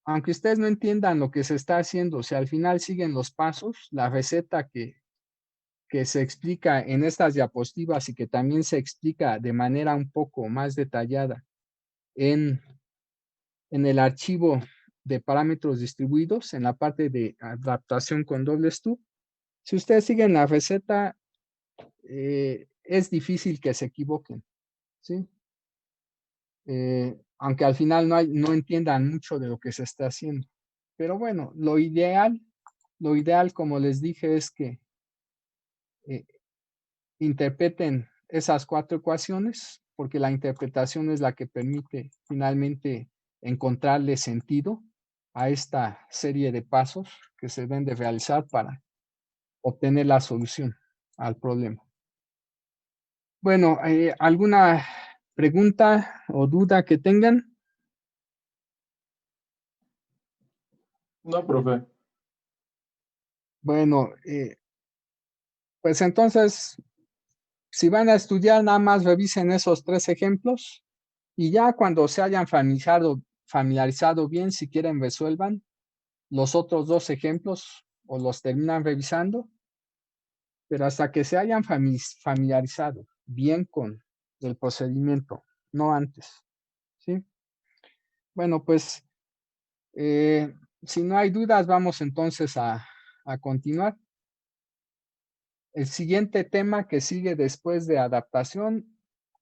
Aunque ustedes no entiendan lo que se está haciendo, si al final siguen los pasos, la receta que se explica en estas diapositivas y que también se explica de manera un poco más detallada en el archivo de parámetros distribuidos, en la parte de adaptación con doble stub. Si ustedes siguen la receta, es difícil que se equivoquen, ¿sí? Aunque al final no entiendan mucho de lo que se está haciendo. Pero bueno, lo ideal, como les dije, es que interpreten esas cuatro ecuaciones, porque la interpretación es la que permite finalmente encontrarle sentido a esta serie de pasos que se deben de realizar para obtener la solución al problema. Bueno, ¿alguna pregunta o duda que tengan? No, profe. Bueno, Pues entonces, si van a estudiar, nada más revisen esos 3 ejemplos y ya cuando se hayan familiarizado bien, si quieren, resuelvan los otros 2 ejemplos o los terminan revisando, pero hasta que se hayan familiarizado bien con el procedimiento, no antes, ¿sí? Bueno, pues, si no hay dudas, vamos entonces a continuar. El siguiente tema que sigue después de adaptación,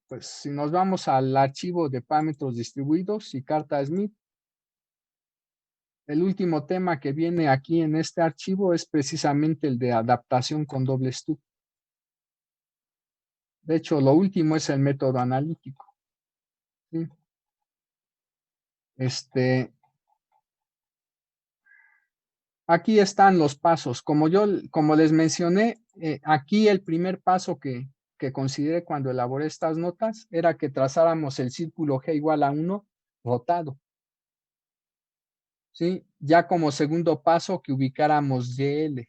pues si nos vamos al archivo de parámetros distribuidos y carta Smith, el último tema que viene aquí en este archivo es precisamente el de adaptación con doble stub. De hecho, lo último es el método analítico, ¿sí? Aquí están los pasos. Como les mencioné, aquí el primer paso que consideré cuando elaboré estas notas era que trazáramos el círculo G igual a 1 rotado, ¿sí? Ya como segundo paso que ubicáramos YL.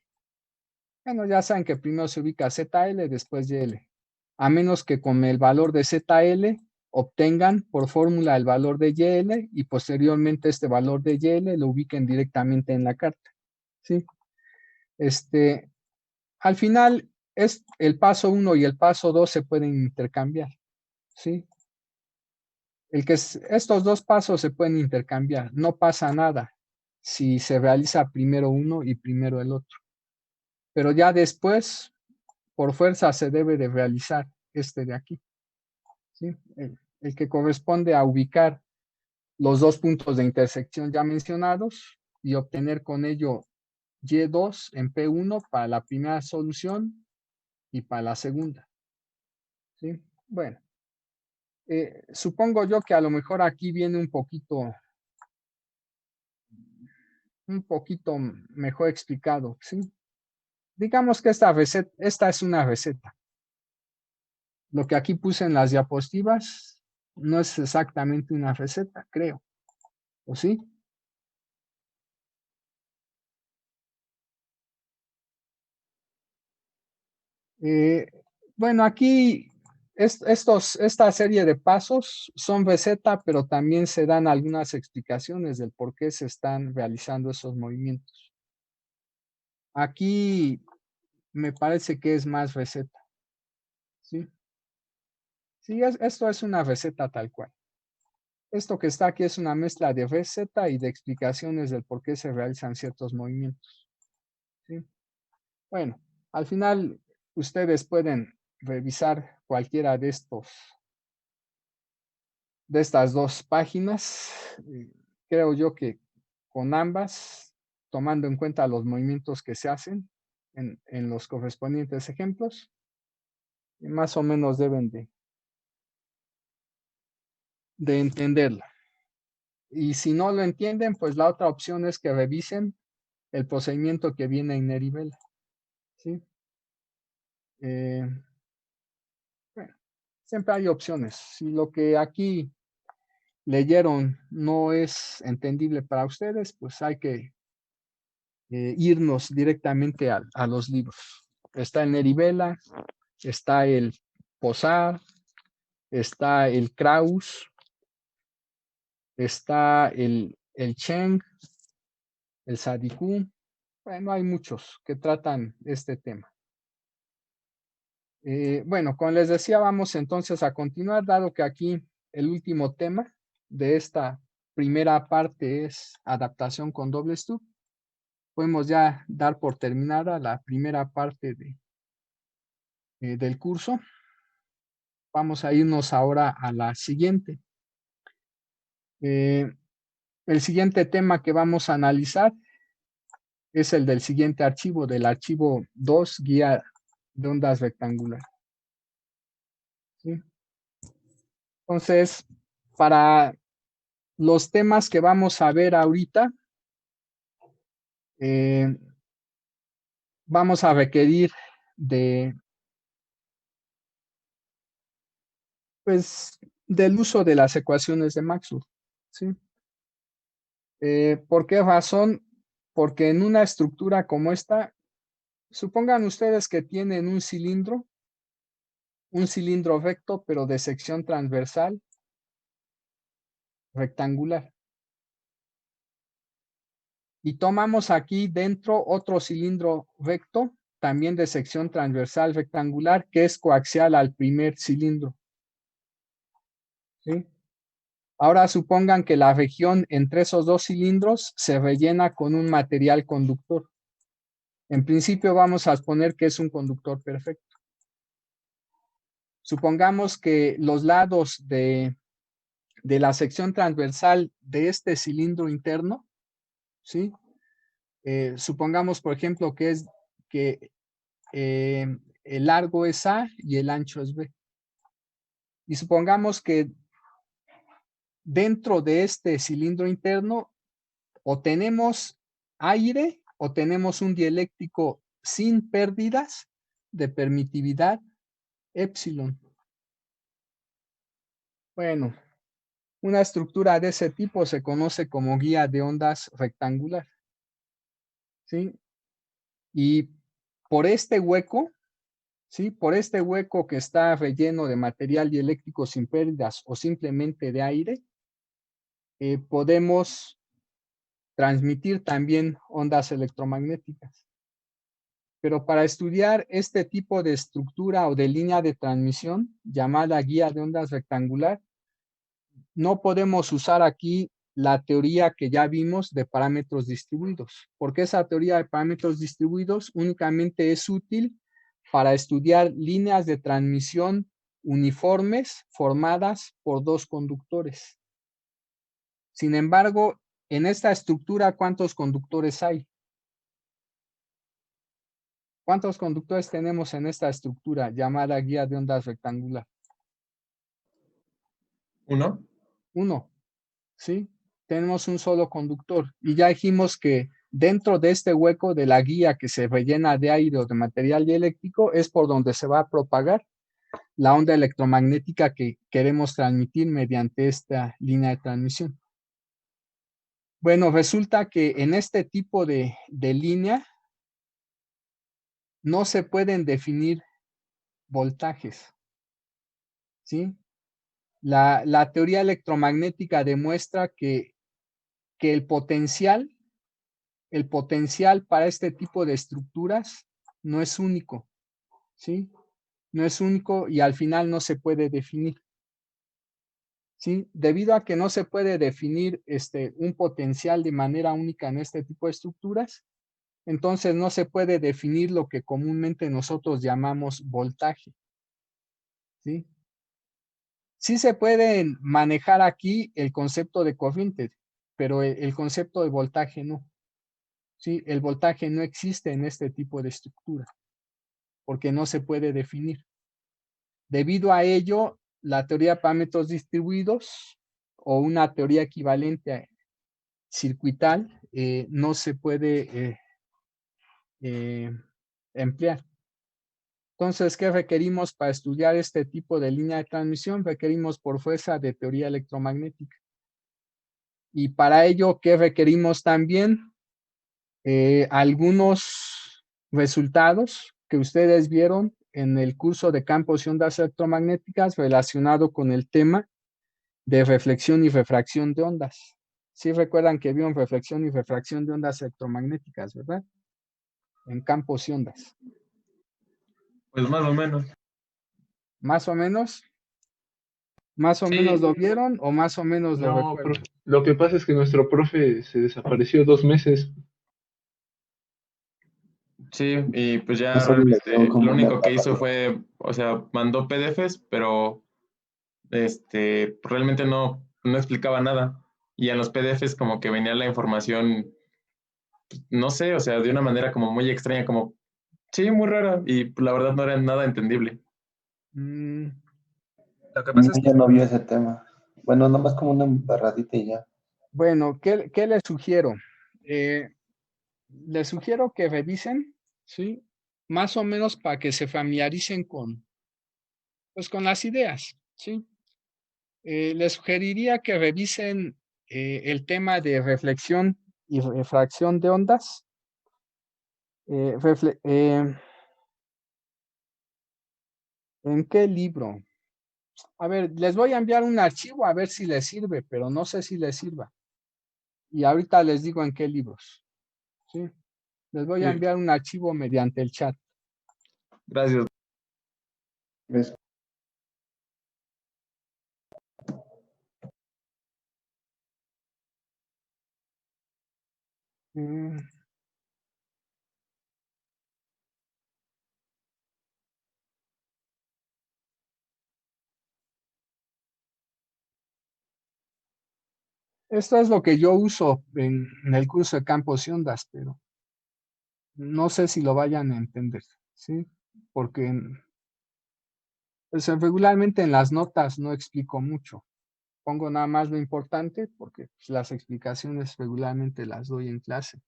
Bueno, ya saben que primero se ubica ZL, después YL. A menos que con el valor de ZL obtengan por fórmula el valor de YL y posteriormente este valor de YL lo ubiquen directamente en la carta, ¿sí? Al final, el paso 1 y el paso 2 se pueden intercambiar, ¿sí? Estos 2 pasos se pueden intercambiar, no pasa nada si se realiza primero uno y primero el otro. Pero ya después, por fuerza, se debe de realizar este de aquí, ¿sí? El que corresponde a ubicar los 2 puntos de intersección ya mencionados y obtener con ello Y2 en P1 para la primera solución y para la segunda, ¿sí? Bueno, supongo yo que a lo mejor aquí viene un poquito mejor explicado, ¿sí? Digamos que esta es una receta. Lo que aquí puse en las diapositivas no es exactamente una receta, creo, ¿o sí? Bueno, aquí esta serie de pasos son receta, pero también se dan algunas explicaciones del por qué se están realizando esos movimientos. Aquí me parece que es más receta, ¿sí? Sí, esto es una receta tal cual. Esto que está aquí es una mezcla de receta y de explicaciones del por qué se realizan ciertos movimientos, ¿sí? Bueno, al final ustedes pueden revisar cualquiera de estas 2 páginas. Creo yo que con ambas, tomando en cuenta los movimientos que se hacen en los correspondientes ejemplos, más o menos deben de entenderlo. Y si no lo entienden, pues la otra opción es que revisen el procedimiento que viene en Nerivela, ¿sí? Bueno, siempre hay opciones. Si lo que aquí leyeron no es entendible para ustedes, pues hay que irnos directamente a los libros. Está el Nerivela, está el Posar, está el Kraus, está el Cheng, el Sadikú. Bueno, hay muchos que tratan este tema. Bueno, como les decía, vamos entonces a continuar, dado que aquí el último tema de esta primera parte es adaptación con doble stub. Podemos ya dar por terminada la primera parte del curso. Vamos a irnos ahora a la siguiente. El siguiente tema que vamos a analizar es el del siguiente archivo, del archivo 2, guía de ondas rectangular, ¿sí? Entonces, para los temas que vamos a ver ahorita, vamos a requerir del uso de las ecuaciones de Maxwell, ¿sí? ¿Por qué razón? Porque en una estructura como esta, Supongan ustedes que tienen un cilindro recto, pero de sección transversal rectangular. Y tomamos aquí dentro otro cilindro recto, también de sección transversal rectangular, que es coaxial al primer cilindro. ¿Sí? Ahora supongan que la región entre esos dos cilindros se rellena con un material conductor. En principio vamos a suponer que es un conductor perfecto. Supongamos que los lados de la sección transversal de este cilindro interno, ¿sí? Supongamos, por ejemplo, que el largo es A y el ancho es B. Y supongamos que dentro de este cilindro interno o tenemos aire o tenemos un dieléctrico sin pérdidas de permitividad epsilon. Bueno, una estructura de ese tipo se conoce como guía de ondas rectangular. ¿Sí? Y por este hueco, ¿sí? Por este hueco que está relleno de material dieléctrico sin pérdidas o simplemente de aire, podemos transmitir también ondas electromagnéticas. Pero para estudiar este tipo de estructura o de línea de transmisión, llamada guía de ondas rectangular, no podemos usar aquí la teoría que ya vimos de parámetros distribuidos, porque esa teoría de parámetros distribuidos únicamente es útil para estudiar líneas de transmisión uniformes formadas por dos conductores. Sin embargo, en esta estructura, ¿cuántos conductores hay? ¿Cuántos conductores tenemos en esta estructura llamada guía de ondas rectangular? ¿Uno? Uno, ¿sí? Tenemos un solo conductor y ya dijimos que dentro de este hueco de la guía que se rellena de aire o de material dieléctrico es por donde se va a propagar la onda electromagnética que queremos transmitir mediante esta línea de transmisión. Bueno, resulta que en este tipo de línea no se pueden definir voltajes, ¿sí? La teoría electromagnética demuestra que el potencial para este tipo de estructuras no es único, ¿sí? No es único y al final no se puede definir, ¿sí? Debido a que no se puede definir un potencial de manera única en este tipo de estructuras, entonces no se puede definir lo que comúnmente nosotros llamamos voltaje, ¿sí? Sí se puede manejar aquí el concepto de corriente, pero el concepto de voltaje no. ¿Sí? El voltaje no existe en este tipo de estructura, porque no se puede definir. Debido a ello, la teoría de parámetros distribuidos o una teoría equivalente circuital no se puede emplear. Entonces, ¿qué requerimos para estudiar este tipo de línea de transmisión? Requerimos por fuerza de teoría electromagnética. Y para ello, ¿qué requerimos también? Algunos resultados que ustedes vieron en el curso de campos y ondas electromagnéticas relacionado con el tema de reflexión y refracción de ondas. Sí recuerdan que vieron reflexión y refracción de ondas electromagnéticas, ¿verdad? En campos y ondas. Pues más o menos. ¿Más o menos? ¿Más o Sí, menos lo vieron o más o menos lo No, recuerdan? profe, lo que pasa es que nuestro profe se desapareció 2 meses. sí, y pues Yo ya solo le veo como lo una único que hizo parrafita. fue, o sea, mandó PDFs, pero realmente no explicaba nada. Y en los PDFs como que venía la información, no sé, o sea, de una manera como muy extraña, como, sí, muy rara, y pues, la verdad no era nada entendible. Mm, lo que No, pasa es que, ya no vio ese tema. Bueno, nomás como una embarradita y ya. bueno, ¿qué les sugiero? Les sugiero que revisen, ¿sí? Más o menos para que se familiaricen pues, con las ideas, ¿sí? Les sugeriría que revisen el tema de reflexión y refracción de ondas, ¿En qué libro? A ver, les voy a enviar un archivo a ver si les sirve, pero no sé si les sirva. Y ahorita les digo en qué libros. ¿Sí? Les voy a Sí, enviar un archivo mediante el chat. gracias. ¿Ves? Mm, Esto es lo que yo uso en el curso de campos y ondas, pero no sé si lo vayan a entender, ¿sí? Porque pues, regularmente en las notas no explico mucho. Pongo nada más lo importante porque pues, las explicaciones regularmente las doy en clase.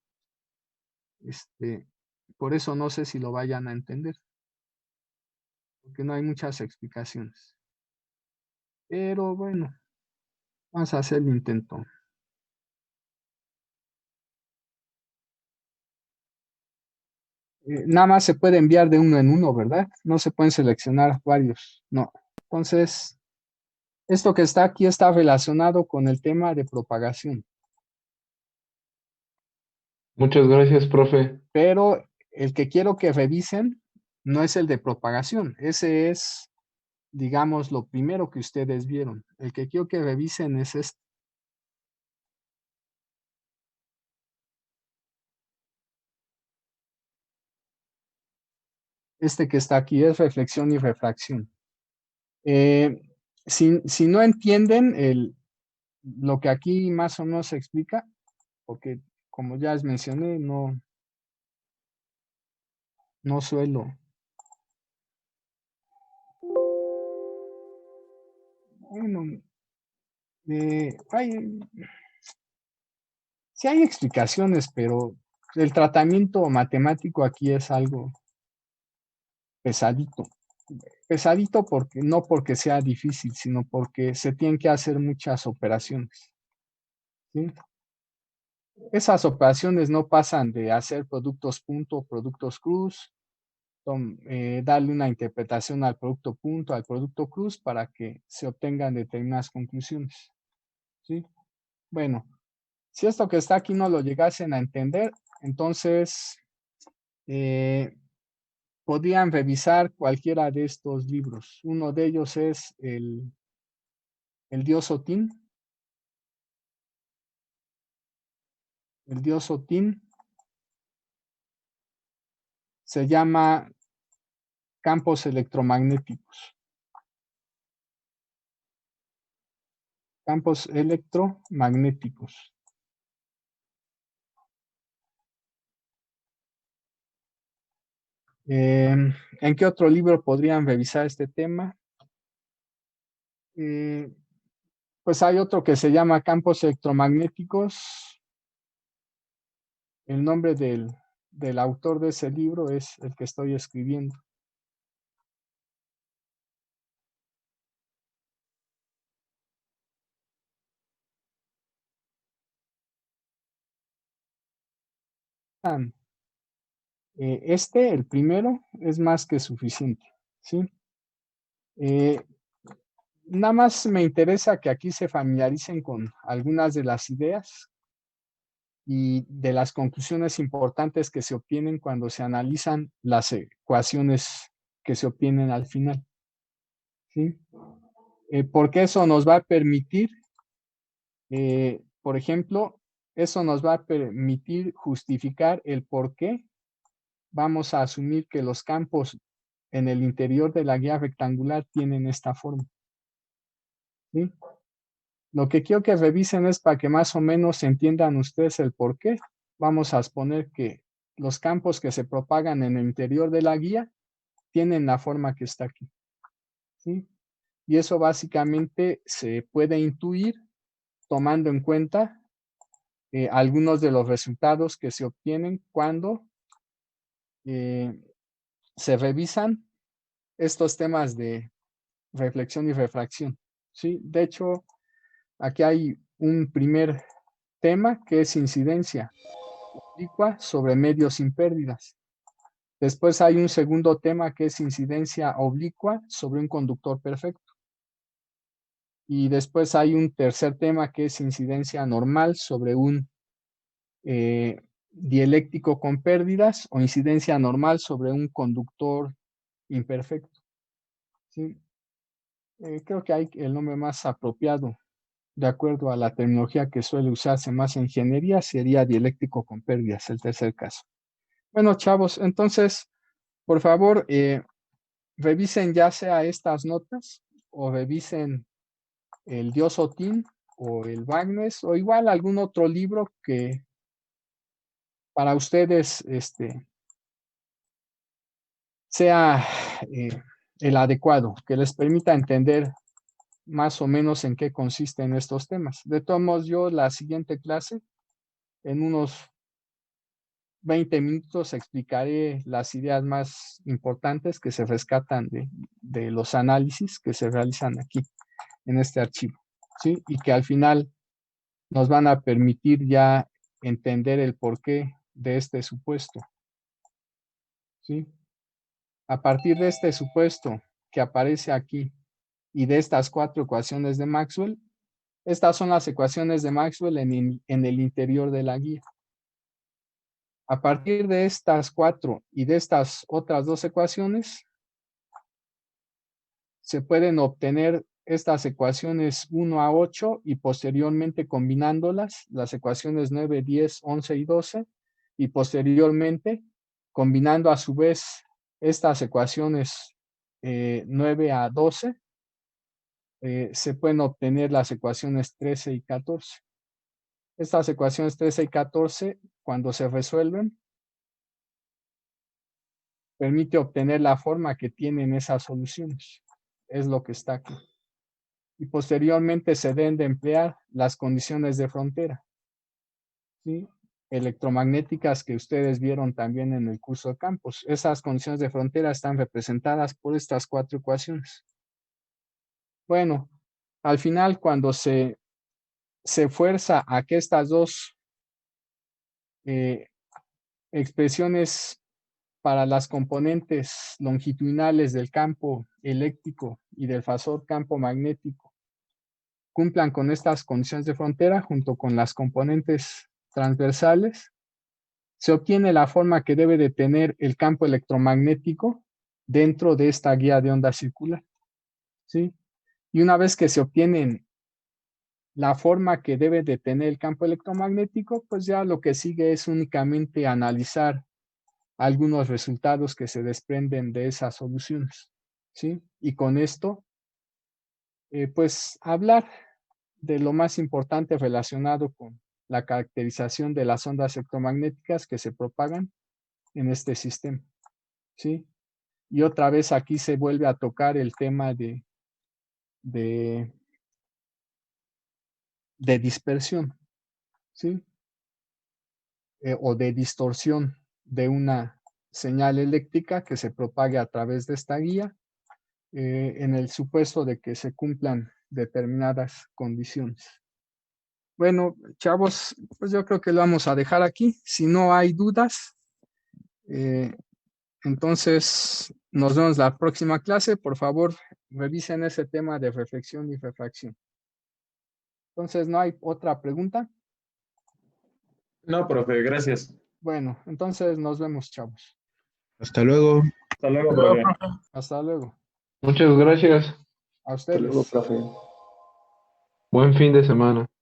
Por eso no sé si lo vayan a entender, porque no hay muchas explicaciones. Pero bueno, vamos a hacer el intento. Nada más se puede enviar de uno en uno, ¿verdad? No se pueden seleccionar varios, no. Entonces, esto que está aquí está relacionado con el tema de propagación, Muchas gracias, profe. pero el que quiero que revisen no es el de propagación. Ese es, digamos, lo primero que ustedes vieron. El que quiero que revisen es este que está aquí, es reflexión y refracción. Si no entienden lo que aquí más o menos se explica, porque como ya les mencioné, no suelo. Bueno, sí hay explicaciones, pero el tratamiento matemático aquí es algo pesadito. Pesadito porque no porque sea difícil, sino porque se tienen que hacer muchas operaciones. ¿Sí? Esas operaciones no pasan de hacer productos punto, productos cruz, darle una interpretación al producto punto, al producto cruz, para que se obtengan determinadas conclusiones. ¿Sí? Bueno, si esto que está aquí no lo llegasen a entender, entonces podrían revisar cualquiera de estos libros. Uno de ellos es el dios Otín. El dios Otín se llama Campos electromagnéticos. Campos electromagnéticos. ¿En qué otro libro podrían revisar este tema? Pues hay otro que se llama Campos electromagnéticos. El nombre del autor de ese libro es el que estoy escribiendo. El primero, es más que suficiente, ¿sí? Nada más me interesa que aquí se familiaricen con algunas de las ideas y de las conclusiones importantes que se obtienen cuando se analizan las ecuaciones que se obtienen al final, ¿sí? Porque eso nos va a permitir, por ejemplo, eso nos va a permitir justificar el por qué vamos a asumir que los campos en el interior de la guía rectangular tienen esta forma, ¿sí? Lo que quiero que revisen es para que más o menos entiendan ustedes el por qué. Vamos a exponer que los campos que se propagan en el interior de la guía tienen la forma que está aquí, ¿sí? Y eso básicamente se puede intuir tomando en cuenta algunos de los resultados que se obtienen cuando eh, se revisan estos temas de reflexión y refracción, ¿sí? De hecho, aquí hay un primer tema que es incidencia oblicua sobre medios sin pérdidas. Después hay un segundo tema que es incidencia oblicua sobre un conductor perfecto. Y después hay un tercer tema que es incidencia normal sobre un dieléctrico con pérdidas o incidencia normal sobre un conductor imperfecto. ¿Sí? Creo que hay el nombre más apropiado, de acuerdo a la terminología que suele usarse más en ingeniería, sería dieléctrico con pérdidas, el tercer caso. Bueno, chavos, entonces, por favor, revisen ya sea estas notas o revisen el Diosotín o el Bagnes o igual algún otro libro que para ustedes sea el adecuado, que les permita entender más o menos en qué consisten estos temas. De todos modos, yo la siguiente clase, en unos 20 minutos, explicaré las ideas más importantes que se rescatan de los análisis que se realizan aquí en este archivo, ¿sí? Y que al final nos van a permitir ya entender el porqué de este supuesto, ¿sí? A partir de este supuesto que aparece aquí y de estas 4 ecuaciones de Maxwell, estas son las ecuaciones de Maxwell en el interior de la guía. A partir de estas 4 y de estas otras 2 ecuaciones, se pueden obtener estas ecuaciones 1 a 8 y posteriormente combinándolas, las ecuaciones 9, 10, 11 y 12, y posteriormente combinando a su vez estas ecuaciones 9 a 12, se pueden obtener las ecuaciones 13 y 14. Estas ecuaciones 13 y 14, cuando se resuelven, permite obtener la forma que tienen esas soluciones. Es lo que está aquí. Y posteriormente se deben de emplear las condiciones de frontera, ¿sí? Electromagnéticas que ustedes vieron también en el curso de campos. Esas condiciones de frontera están representadas por estas 4 ecuaciones. Bueno, al final cuando se fuerza a que estas 2 expresiones para las componentes longitudinales del campo eléctrico y del fasor campo magnético cumplan con estas condiciones de frontera junto con las componentes transversales, se obtiene la forma que debe de tener el campo electromagnético dentro de esta guía de onda circular, ¿sí? Y una vez que se obtienen la forma que debe de tener el campo electromagnético, pues ya lo que sigue es únicamente analizar algunos resultados que se desprenden de esas soluciones, ¿sí? Y con esto, pues hablar de lo más importante relacionado con la caracterización de las ondas electromagnéticas que se propagan en este sistema, ¿sí? Y otra vez aquí se vuelve a tocar el tema de dispersión, ¿sí? O de distorsión de una señal eléctrica que se propague a través de esta guía, en el supuesto de que se cumplan determinadas condiciones. Bueno, chavos, pues yo creo que lo vamos a dejar aquí. Si no hay dudas, entonces nos vemos la próxima clase. Por favor, revisen ese tema de reflexión y refracción. Entonces, ¿no hay otra pregunta? No, profe, gracias. Bueno, entonces nos vemos, chavos. Hasta luego. Hasta luego, profe. Hasta luego. Muchas gracias. A Hasta luego, ustedes. profe. Buen fin de semana.